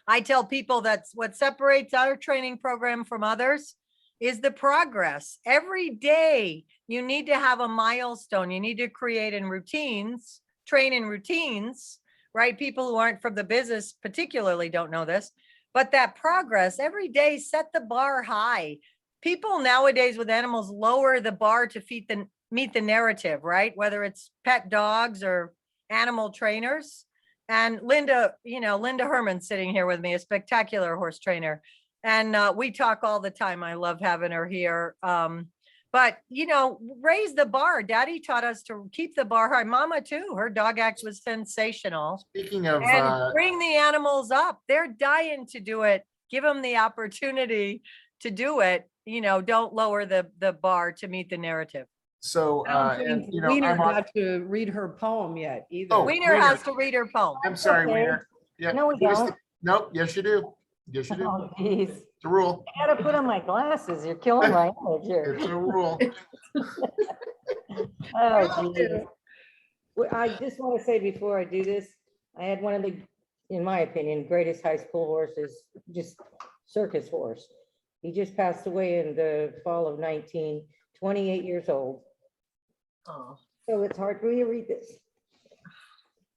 I tell people that's what separates our training program from others is the progress. Every day you need to have a milestone. You need to create in routines, train in routines, right? People who aren't from the business particularly don't know this, but that progress every day, set the bar high. People nowadays with animals lower the bar to meet the narrative, right? Whether it's pet dogs or animal trainers. And Linda Herman's sitting here with me, a spectacular horse trainer. And we talk all the time. I love having her here. But, raise the bar. Daddy taught us to keep the bar high. Mama too. Her dog act was sensational. Speaking of, And bring the animals up. They're dying to do it. Give them the opportunity to do it. Don't lower the bar to meet the narrative. so, I don't and think you know, Wiener I'm on- got to read her poem yet either. Oh, Wiener Wiener. has to read her poem. I'm sorry, Okay. Wiener. Yeah. No, we don't. Nope, yes, you do. Yes, you do. Oh, geez. It's a rule. I gotta put on my glasses. You're killing my image here. It's a rule. Oh, geez. Well, I just want to say before I do this, I had one of the, in my opinion, greatest high school horses, just circus horse. He just passed away in the fall of 19, 28 years old. Oh. So it's hard for me to read this.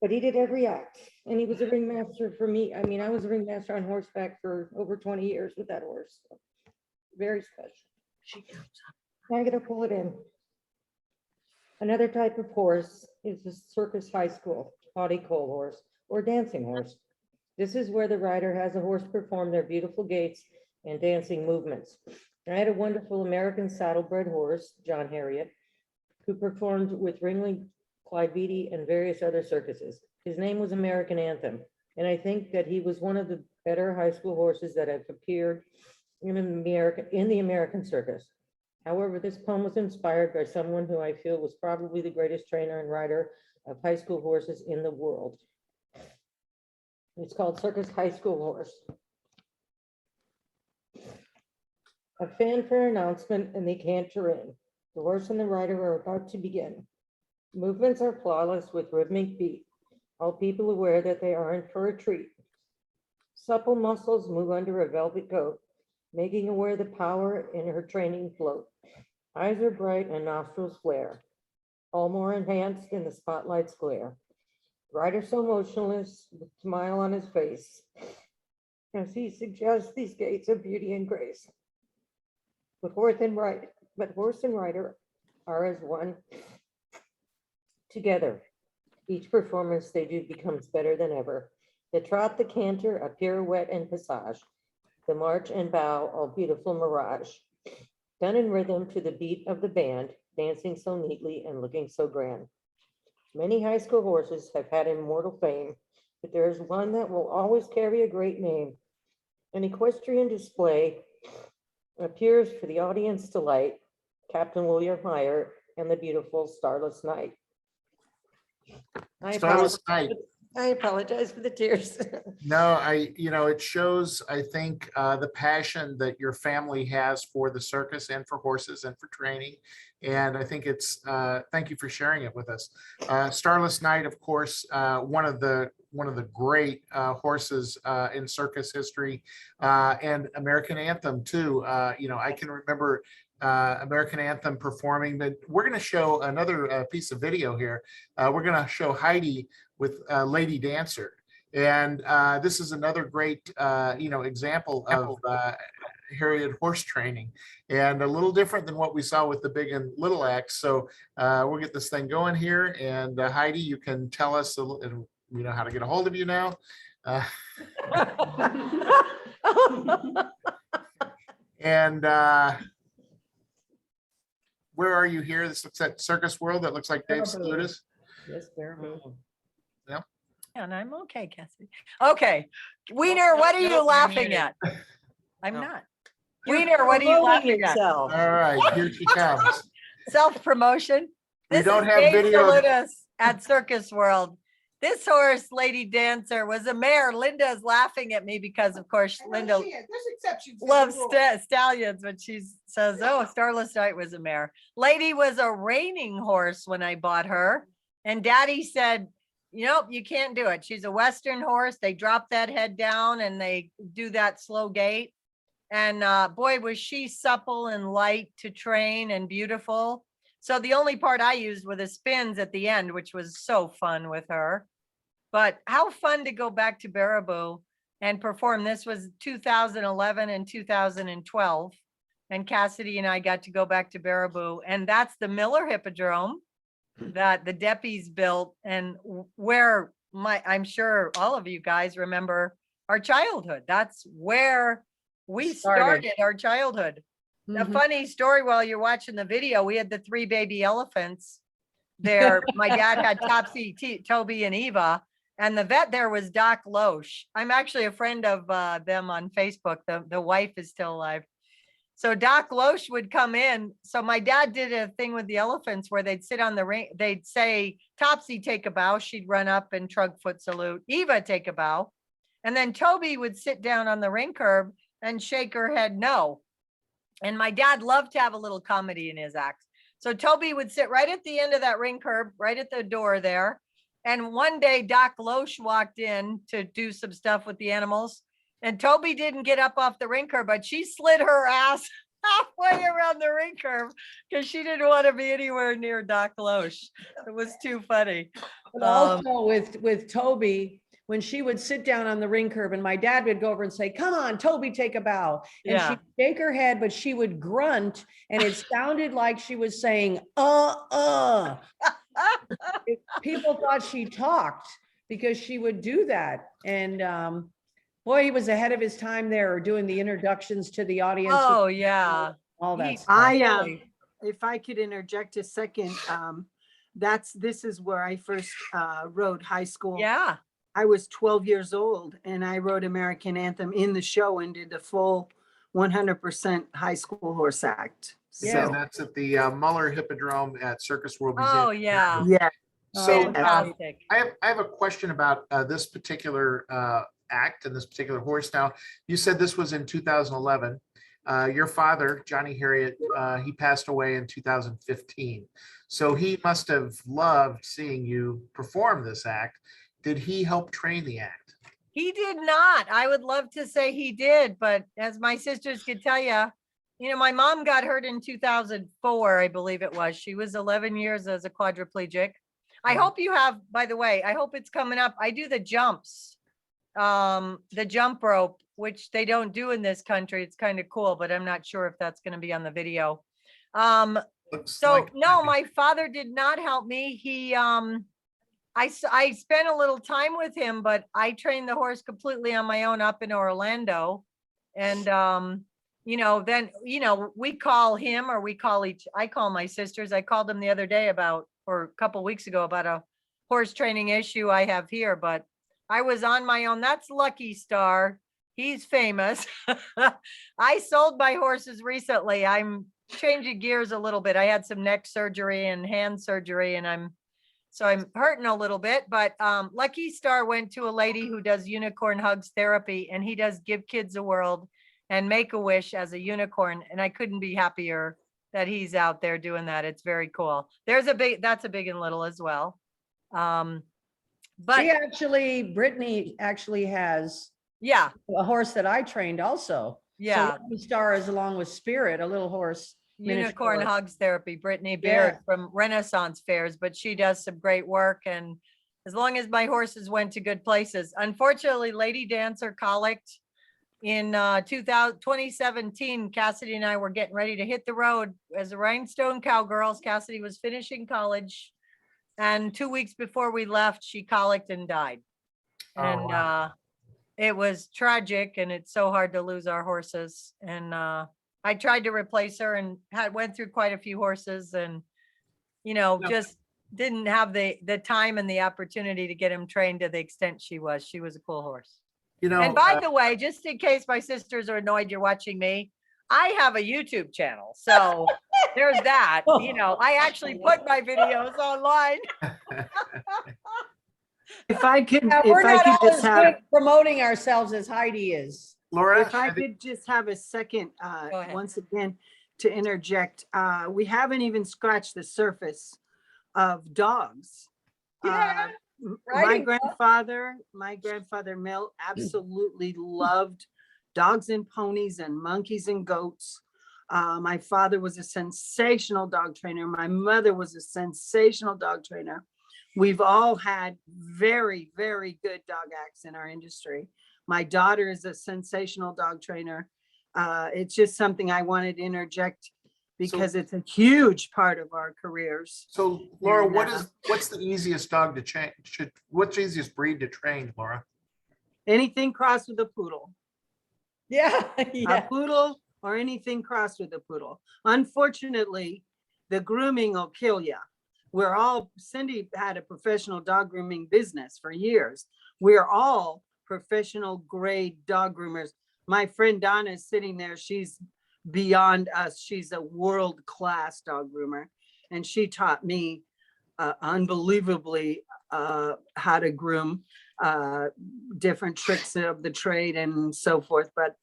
But he did every act, and he was a ringmaster for me. I mean, I was a ringmaster on horseback for over 20 years with that horse. So very special. I'm gonna pull it in. Another type of horse is a Circus High School potty coal horse or dancing horse. This is where the rider has a horse perform their beautiful gaits and dancing movements. I had a wonderful American saddlebred horse, John Herriott, who performed with Ringley, Clyde Beatty, and various other circuses. His name was American Anthem, and I think that he was one of the better high school horses that have appeared in the American circus. However, this poem was inspired by someone who I feel was probably the greatest trainer and rider of high school horses in the world. It's called Circus High School Horse. A fanfare announcement, and they canter in. The horse and the rider are about to begin. Movements are flawless with rhythmic beat. All people aware that they are in for a treat. Supple muscles move under a velvet coat, making aware the power in her training float. Eyes are bright and nostrils flare, all more enhanced in the spotlight's glare. Rider so motionless, with a smile on his face, as he suggests these gaits of beauty and grace. But horse and rider are as one together. Each performance they do becomes better than ever. The trot, the canter, a pirouette and passage. The march and bow, all beautiful mirage. Done in rhythm to the beat of the band, dancing so neatly and looking so grand. Many high school horses have had immortal fame, but there is one that will always carry a great name. An equestrian display appears for the audience delight. Captain William Meyer and the beautiful Starless Night. Starless Night. I apologize for the tears. No, it shows, I think, the passion that your family has for the circus and for horses and for training. And I think it's, thank you for sharing it with us. Starless Night, of course, one of the great horses in circus history, and American Anthem too. I can remember American Anthem performing, but we're going to show another piece of video here. We're going to show Heidi with Lady Dancer. And this is another great, example of Harriet horse training, and a little different than what we saw with the big and little acts. So we'll get this thing going here. And Heidi, you can tell us, how to get a hold of you now. And where are you here? This looks like Circus World. That looks like Dave Salutis. Yes, there. And I'm okay, Cassie. Okay, Wiener, what are you laughing at? I'm not. Wiener, what are you laughing at? All right, here she comes. Self-promotion. We This don't is have Dave video. Salutis at Circus World. This horse, Lady Dancer, was a mare. Linda is laughing at me because, of course, Linda loves stallions, but she says, oh, Starless Night was a mare. Lady was a reining horse when I bought her. And Daddy said, you can't do it. She's a Western horse. They drop that head down and they do that slow gait. And boy, was she supple and light to train and beautiful. So the only part I used were the spins at the end, which was so fun with her. But how fun to go back to Baraboo and perform. This was 2011 and 2012. And Cassidy and I got to go back to Baraboo. And that's the Miller Hippodrome that the Deppies built, and where I'm sure all of you guys remember our childhood. That's where we started our childhood. A funny story, while you're watching the video, we had the 3 baby elephants there. My dad had Topsy, Toby, and Eva, and the vet there was Doc Loesch. I'm actually a friend of them on Facebook. The wife is still alive. So Doc Loesch would come in. So my dad did a thing with the elephants where they'd sit on the ring. They'd say, Topsy, take a bow. She'd run up and trug foot salute. Eva, take a bow. And then Toby would sit down on the ring curb and shake her head no. And my dad loved to have a little comedy in his acts. So Toby would sit right at the end of that ring curb, right at the door there. And one day Doc Loesch walked in to do some stuff with the animals. And Toby didn't get up off the ring curb, but she slid her ass halfway around the ring curb because she didn't want to be anywhere near Doc Loesch. It was too funny. But also with Toby, when she would sit down on the ring curb and my dad would go over and say, come on, Toby, take a bow. And she'd shake her head, but she would grunt and it sounded like she was saying, People thought she talked because she would do that. And boy, he was ahead of his time there, doing the introductions to the audience. Oh, yeah. All that He- stuff. If I could interject a second, this is where I first rode high school. Yeah. I was 12 years old and I rode American Anthem in the show and did the full 100% high school horse act. Yeah, So, that's at the Muller Hippodrome at Circus World Oh, Museum. yeah. yeah. So Fantastic. I have a question about this particular act and this particular horse. Now, you said this was in 2011. your father, Johnny Herriott, he passed away in 2015. So he must have loved seeing you perform this act. Did he help train the act? He did not. I would love to say he did, but as my sisters could tell you, my mom got hurt in 2004, I believe it was. She was 11 years as a quadriplegic. I hope you have, by the way, I hope it's coming up. I do the jumps, the jump rope, which they don't do in this country. It's kind of cool, but I'm not sure if that's going to be on the video. So no, my father did not help me. I spent a little time with him, but I trained the horse completely on my own up in Orlando. And, then, we call him or I call my sisters. I called them the other day or a couple weeks ago about a horse training issue I have here, but I was on my own. That's Lucky Star. He's famous. I sold my horses recently. I'm changing gears a little bit. I had some neck surgery and hand surgery, and I'm hurting a little bit, but Lucky Star went to a lady who does unicorn hugs therapy, and he does Give Kids a World and Make-A-Wish as a unicorn. And I couldn't be happier that he's out there doing that. It's very cool. That's a big and little as well. But Brittany actually has yeah, a horse that I trained also. yeah. So Lucky Star is along with Spirit, a little horse. Unicorn miniature. Hugs Therapy, Brittany Beard from Renaissance Fairs, but she does some great work. And as long as my horses went to good places. Unfortunately, Lady Dancer colicked in 2017. Cassidy and I were getting ready to hit the road as the Rhinestone Cowgirls. Cassidy was finishing college, and 2 weeks before we left, she colicked and died. Oh, And wow. it was tragic, and it's so hard to lose our horses. And I tried to replace her and went through quite a few horses, and, just didn't have the time and the opportunity to get him trained to the extent she was. She was a cool horse. And by the way, just in case my sisters are annoyed you're watching me, I have a YouTube channel. So there's that. I actually put my videos online. If I could, Yeah, if we're I not could all just as have, good promoting ourselves as Heidi is. Laura, if I could just have a second, Go ahead. once again, to interject, we haven't even scratched the surface of dogs. Yeah, My riding grandfather Mill absolutely loved dogs and ponies and monkeys and goats. My father was a sensational dog trainer. My mother was a sensational dog trainer. We've all had very, very good dog acts in our industry. My daughter is a sensational dog trainer. It's just something I wanted to interject because it's a huge part of our careers. So Laura, And, what's the easiest dog to train? What's the easiest breed to train, Laura? Anything crossed with a poodle. Yeah, A yeah. poodle or anything crossed with a poodle. Unfortunately, the grooming will kill you. Cindy had a professional dog grooming business for years. We're all professional grade dog groomers. My friend Donna is sitting there. She's beyond us. She's a world-class dog groomer. And she taught me unbelievably how to groom, different tricks of the trade and so forth. But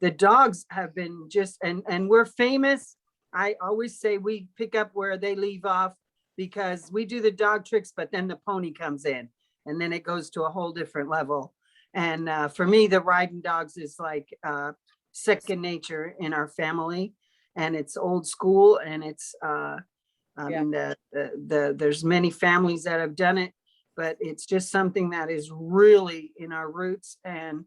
the dogs have been and we're famous. I always say we pick up where they leave off, because we do the dog tricks, but then the pony comes in and then it goes to a whole different level. And for me, the riding dogs is like second nature in our family, and it's old school, and it's there's many families that have done it, but it's just something that is really in our roots. And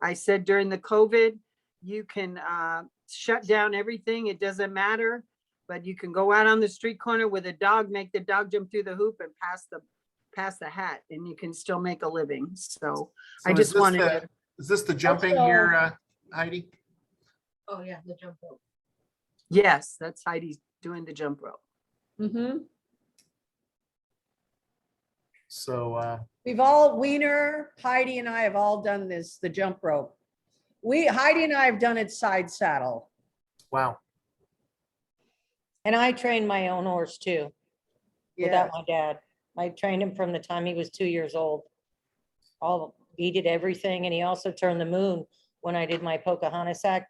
I said during the COVID, you can shut down everything. It doesn't matter, but you can go out on the street corner with a dog, make the dog jump through the hoop and pass the hat, and you can still make a living. So I just wanted to. Is this the jumping Also- here, Heidi? Oh, yeah, the jump rope. Yes, that's Heidi doing the jump rope. Mm-hmm. So Wiener, Heidi and I have all done the jump rope. Heidi and I have done it side saddle. wow. And I trained my own horse too, Yeah. without my dad. I trained him from the time he was 2 years old. He did everything, and he also turned the moon when I did my Pocahontas act.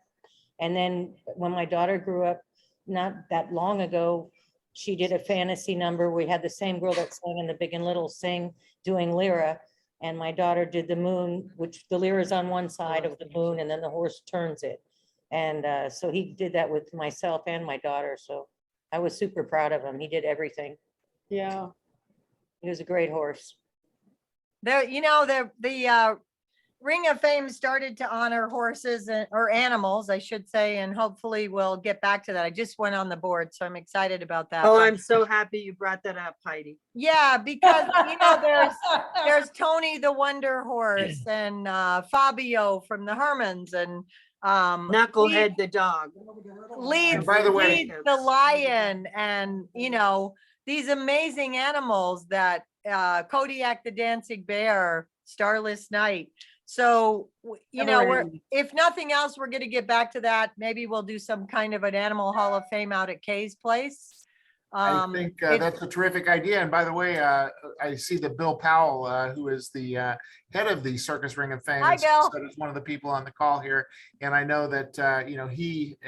And then when my daughter grew up, not that long ago, she did a fantasy number. We had the same girl that sang in the Big and Little Sing doing Lyra. And my daughter did the moon, which the lyre is on one side of the moon and then the horse turns it. And so he did that with myself and my daughter. So I was super proud of him. He did everything. Yeah. He was a great horse. The Ring of Fame started to honor horses or animals, I should say, and hopefully we'll get back to that. I just went on the board, so I'm excited about that. Oh, But I'm so happy you brought that up, Heidi. yeah, because there's Tony the Wonder Horse and Fabio from the Hermans and Knucklehead the dog. Leeds, And by the way- Leeds the lion, and these amazing animals that Kodiak the dancing bear, Starless Night. So if nothing else, we're going to get back to that. Maybe we'll do some kind of an animal hall of fame out at Kay's place. I think that's a terrific idea. And by the way, I see that Bill Powell, who is the head of the Circus Ring of Fame, Hi, Bill. is one of the people on the call here. And I know that he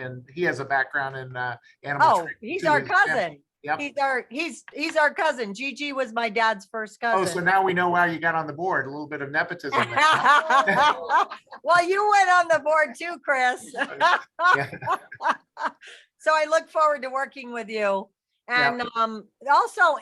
has a background in animal Oh, training, he's too. our His family- cousin. Yep. He's our cousin. Gigi was my dad's first Oh, so cousin. now we know why you got on the board. A little bit of nepotism. there. Well, you went on the board too, Chris. Yeah. So I look forward to working with you. And also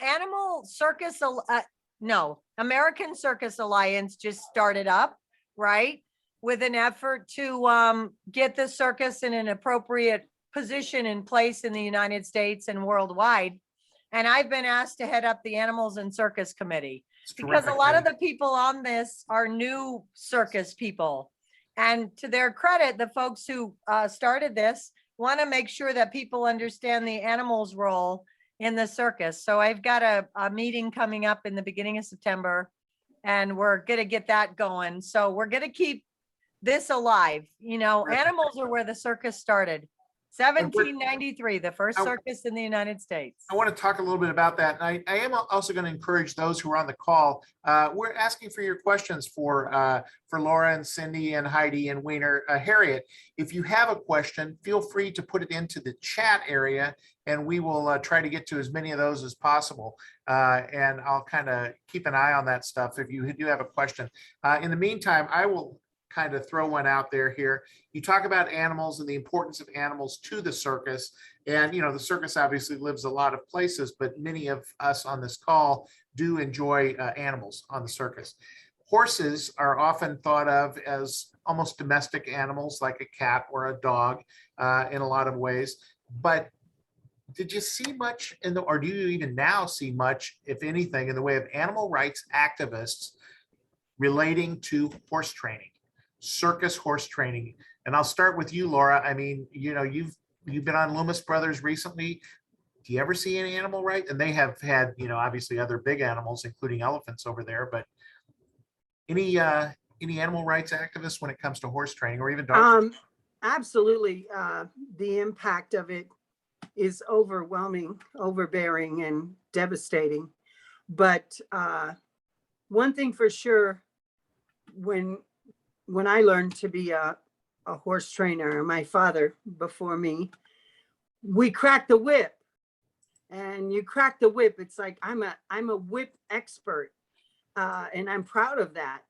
American Circus Alliance just started up, right? With an effort to get the circus in an appropriate position in place in the United States and worldwide. And I've been asked to head up the Animals and Circus Committee It's because a terrific. lot of the people on this are new circus people. And to their credit, the folks who started this want to make sure that people understand the animals' role in the circus. So I've got a meeting coming up in the beginning of September, and we're going to get that going. So we're going to keep this alive. Animals are where the circus started. 1793, the first circus in the United States. I want to talk a little bit about that. And I am also going to encourage those who are on the call. We're asking for your questions for Laura and Cindy and Heidi and Weiner Herriott. If you have a question, feel free to put it into the chat area, and we will try to get to as many of those as possible. And I'll kind of keep an eye on that stuff if you do have a question. In the meantime, I will kind of throw one out there here. You talk about animals and the importance of animals to the circus. And, the circus obviously lives a lot of places, but many of us on this call do enjoy animals on the circus. Horses are often thought of as almost domestic animals, like a cat or a dog in a lot of ways. But did you see much or do you even now see much, if anything, in the way of animal rights activists relating to horse training? Circus horse training. And I'll start with you, Laura. I mean, you've been on Loomis Brothers recently. Do you ever see any animal rights? And they have had, obviously other big animals, including elephants over there, but any animal rights activists when it comes to horse training or even dogs? Absolutely. The impact of it is overwhelming, overbearing, and devastating. But one thing for sure, when I learned to be a horse trainer, my father before me, we cracked the whip. And you crack the whip, it's like I'm a whip expert, and I'm proud of that.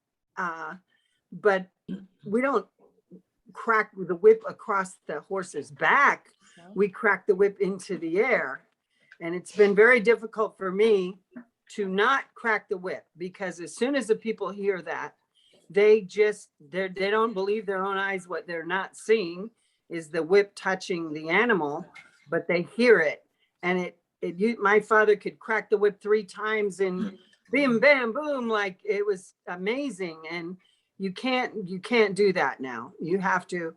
But we don't crack the whip across the horse's back. We crack the whip into the air. And it's been very difficult for me to not crack the whip, because as soon as the people hear that, they don't believe their own eyes. What they're not seeing is the whip touching the animal, but they hear it. And my father could crack the whip 3 times and bim, bam, boom, like it was amazing. And you can't do that now. You have to,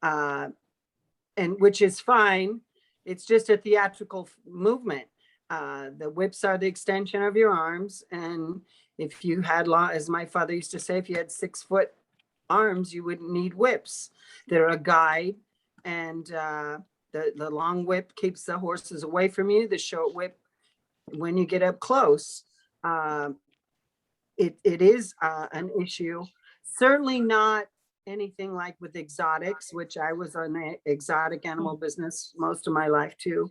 and which is fine. It's just a theatrical movement. The whips are the extension of your arms. And if you had as my father used to say, if you had 6-foot arms, you wouldn't need whips. They're a guide, and the long whip keeps the horses away from you. The short whip, when you get up close, it is an issue. Certainly not anything like with exotics, which I was on an exotic animal business most of my life too.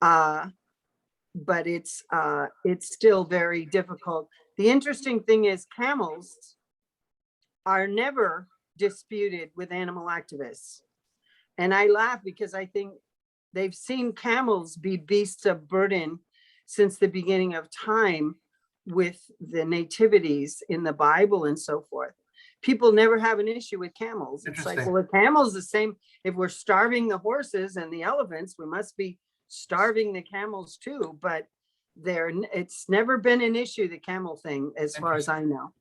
But it's still very difficult. The interesting thing is camels are never disputed with animal activists. And I laugh because I think they've seen camels be beasts of burden since the beginning of time with the nativities in the Bible and so forth. People never have an issue with camels. It's like, Interesting. well, the camels the same. If we're starving the horses and the elephants, we must be starving the camels too. But it's never been an issue, the camel thing, as far as I know.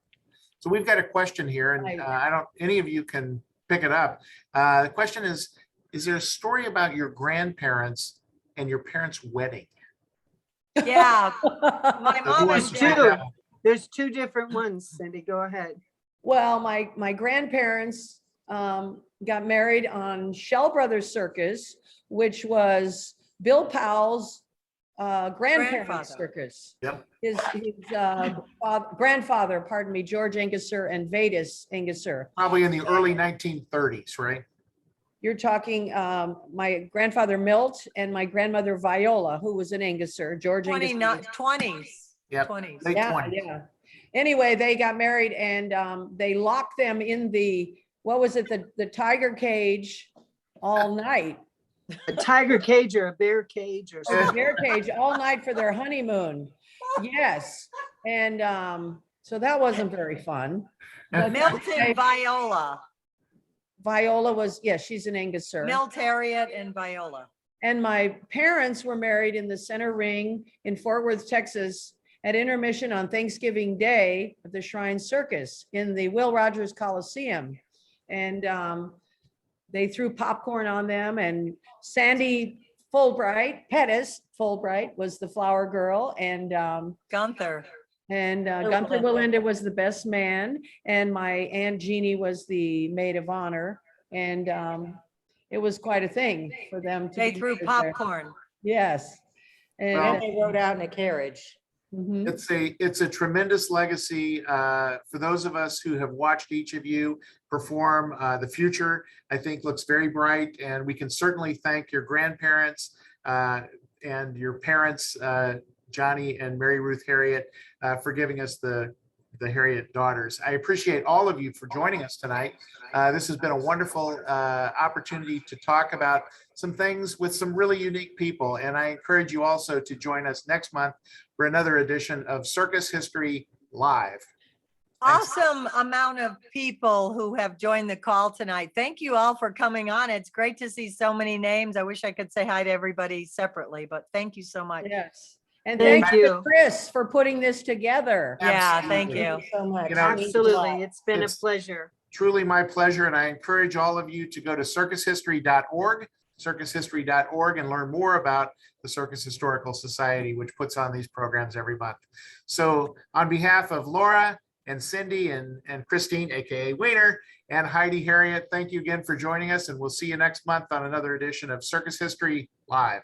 So we've got a question here, and any of you can pick it up. The question is there a story about your grandparents and your parents' wedding? Yeah, my So who mom wants and to take dad. that one? There's two different ones, Cindy, go ahead. Well, my grandparents got married on Shell Brothers Circus, which was Bill Powell's grandparents' Grandfather. circus. Yep. His grandfather, pardon me, George Engusser and Vetus Engusser. Probably in the early 1930s, right? You're talking my grandfather Milt and my grandmother Viola, who was an Engusser, George Engusser. 20s. Yep. 20s. Late Yeah, 20s. yeah. Anyway, they got married and they locked them in what was it, the tiger cage all night. A tiger cage or a bear cage or Or something. the bear cage all night for their honeymoon. Yes. And so that wasn't very fun. But Milton Viola, Viola was, yes, she's an Engusser. Milt Herriott and Viola. And my parents were married in the center ring in Fort Worth, Texas, at intermission on Thanksgiving Day at the Shrine Circus in the Will Rogers Coliseum. And they threw popcorn on them, and Sandy Pettis Fulbright was the flower girl, and Gunther. Gunther Willenda was the best man, and my Aunt Jeannie was the maid of honor. And it was quite a thing for them to They be threw there. popcorn. Yes. Well, And they rode out in a carriage. Mhm. It's a tremendous legacy for those of us who have watched each of you perform. The future, I think, looks very bright, and we can certainly thank your grandparents and your parents, Johnny and Mary Ruth Herriott, for giving us the Herriott daughters. I appreciate all of you for joining us tonight. This has been a wonderful opportunity to talk about some things with some really unique people. And I encourage you also to join us next month for another edition of Circus History Live. Thanks. Awesome amount of people who have joined the call tonight. Thank you all for coming on. It's great to see so many names. I wish I could say hi to everybody separately, but thank you so much. Yes. And Thank thank you, you. Chris, for putting this together. Yeah, thank Absolutely. you. Thank you so much. You know, It means a lot. Absolutely, it's been a It's- pleasure. Truly my pleasure, and I encourage all of you to go to circushistory.org, circushistory.org, and learn more about the Circus Historical Society, which puts on these programs every month. So on behalf of Laura and Cindy and Christine, aka Wiener, and Heidi Herriott, thank you again for joining us, and we'll see you next month on another edition of Circus History Live.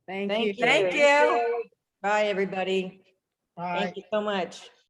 Thank Thank you. you. Thank you. Bye, everybody. Thank you so much.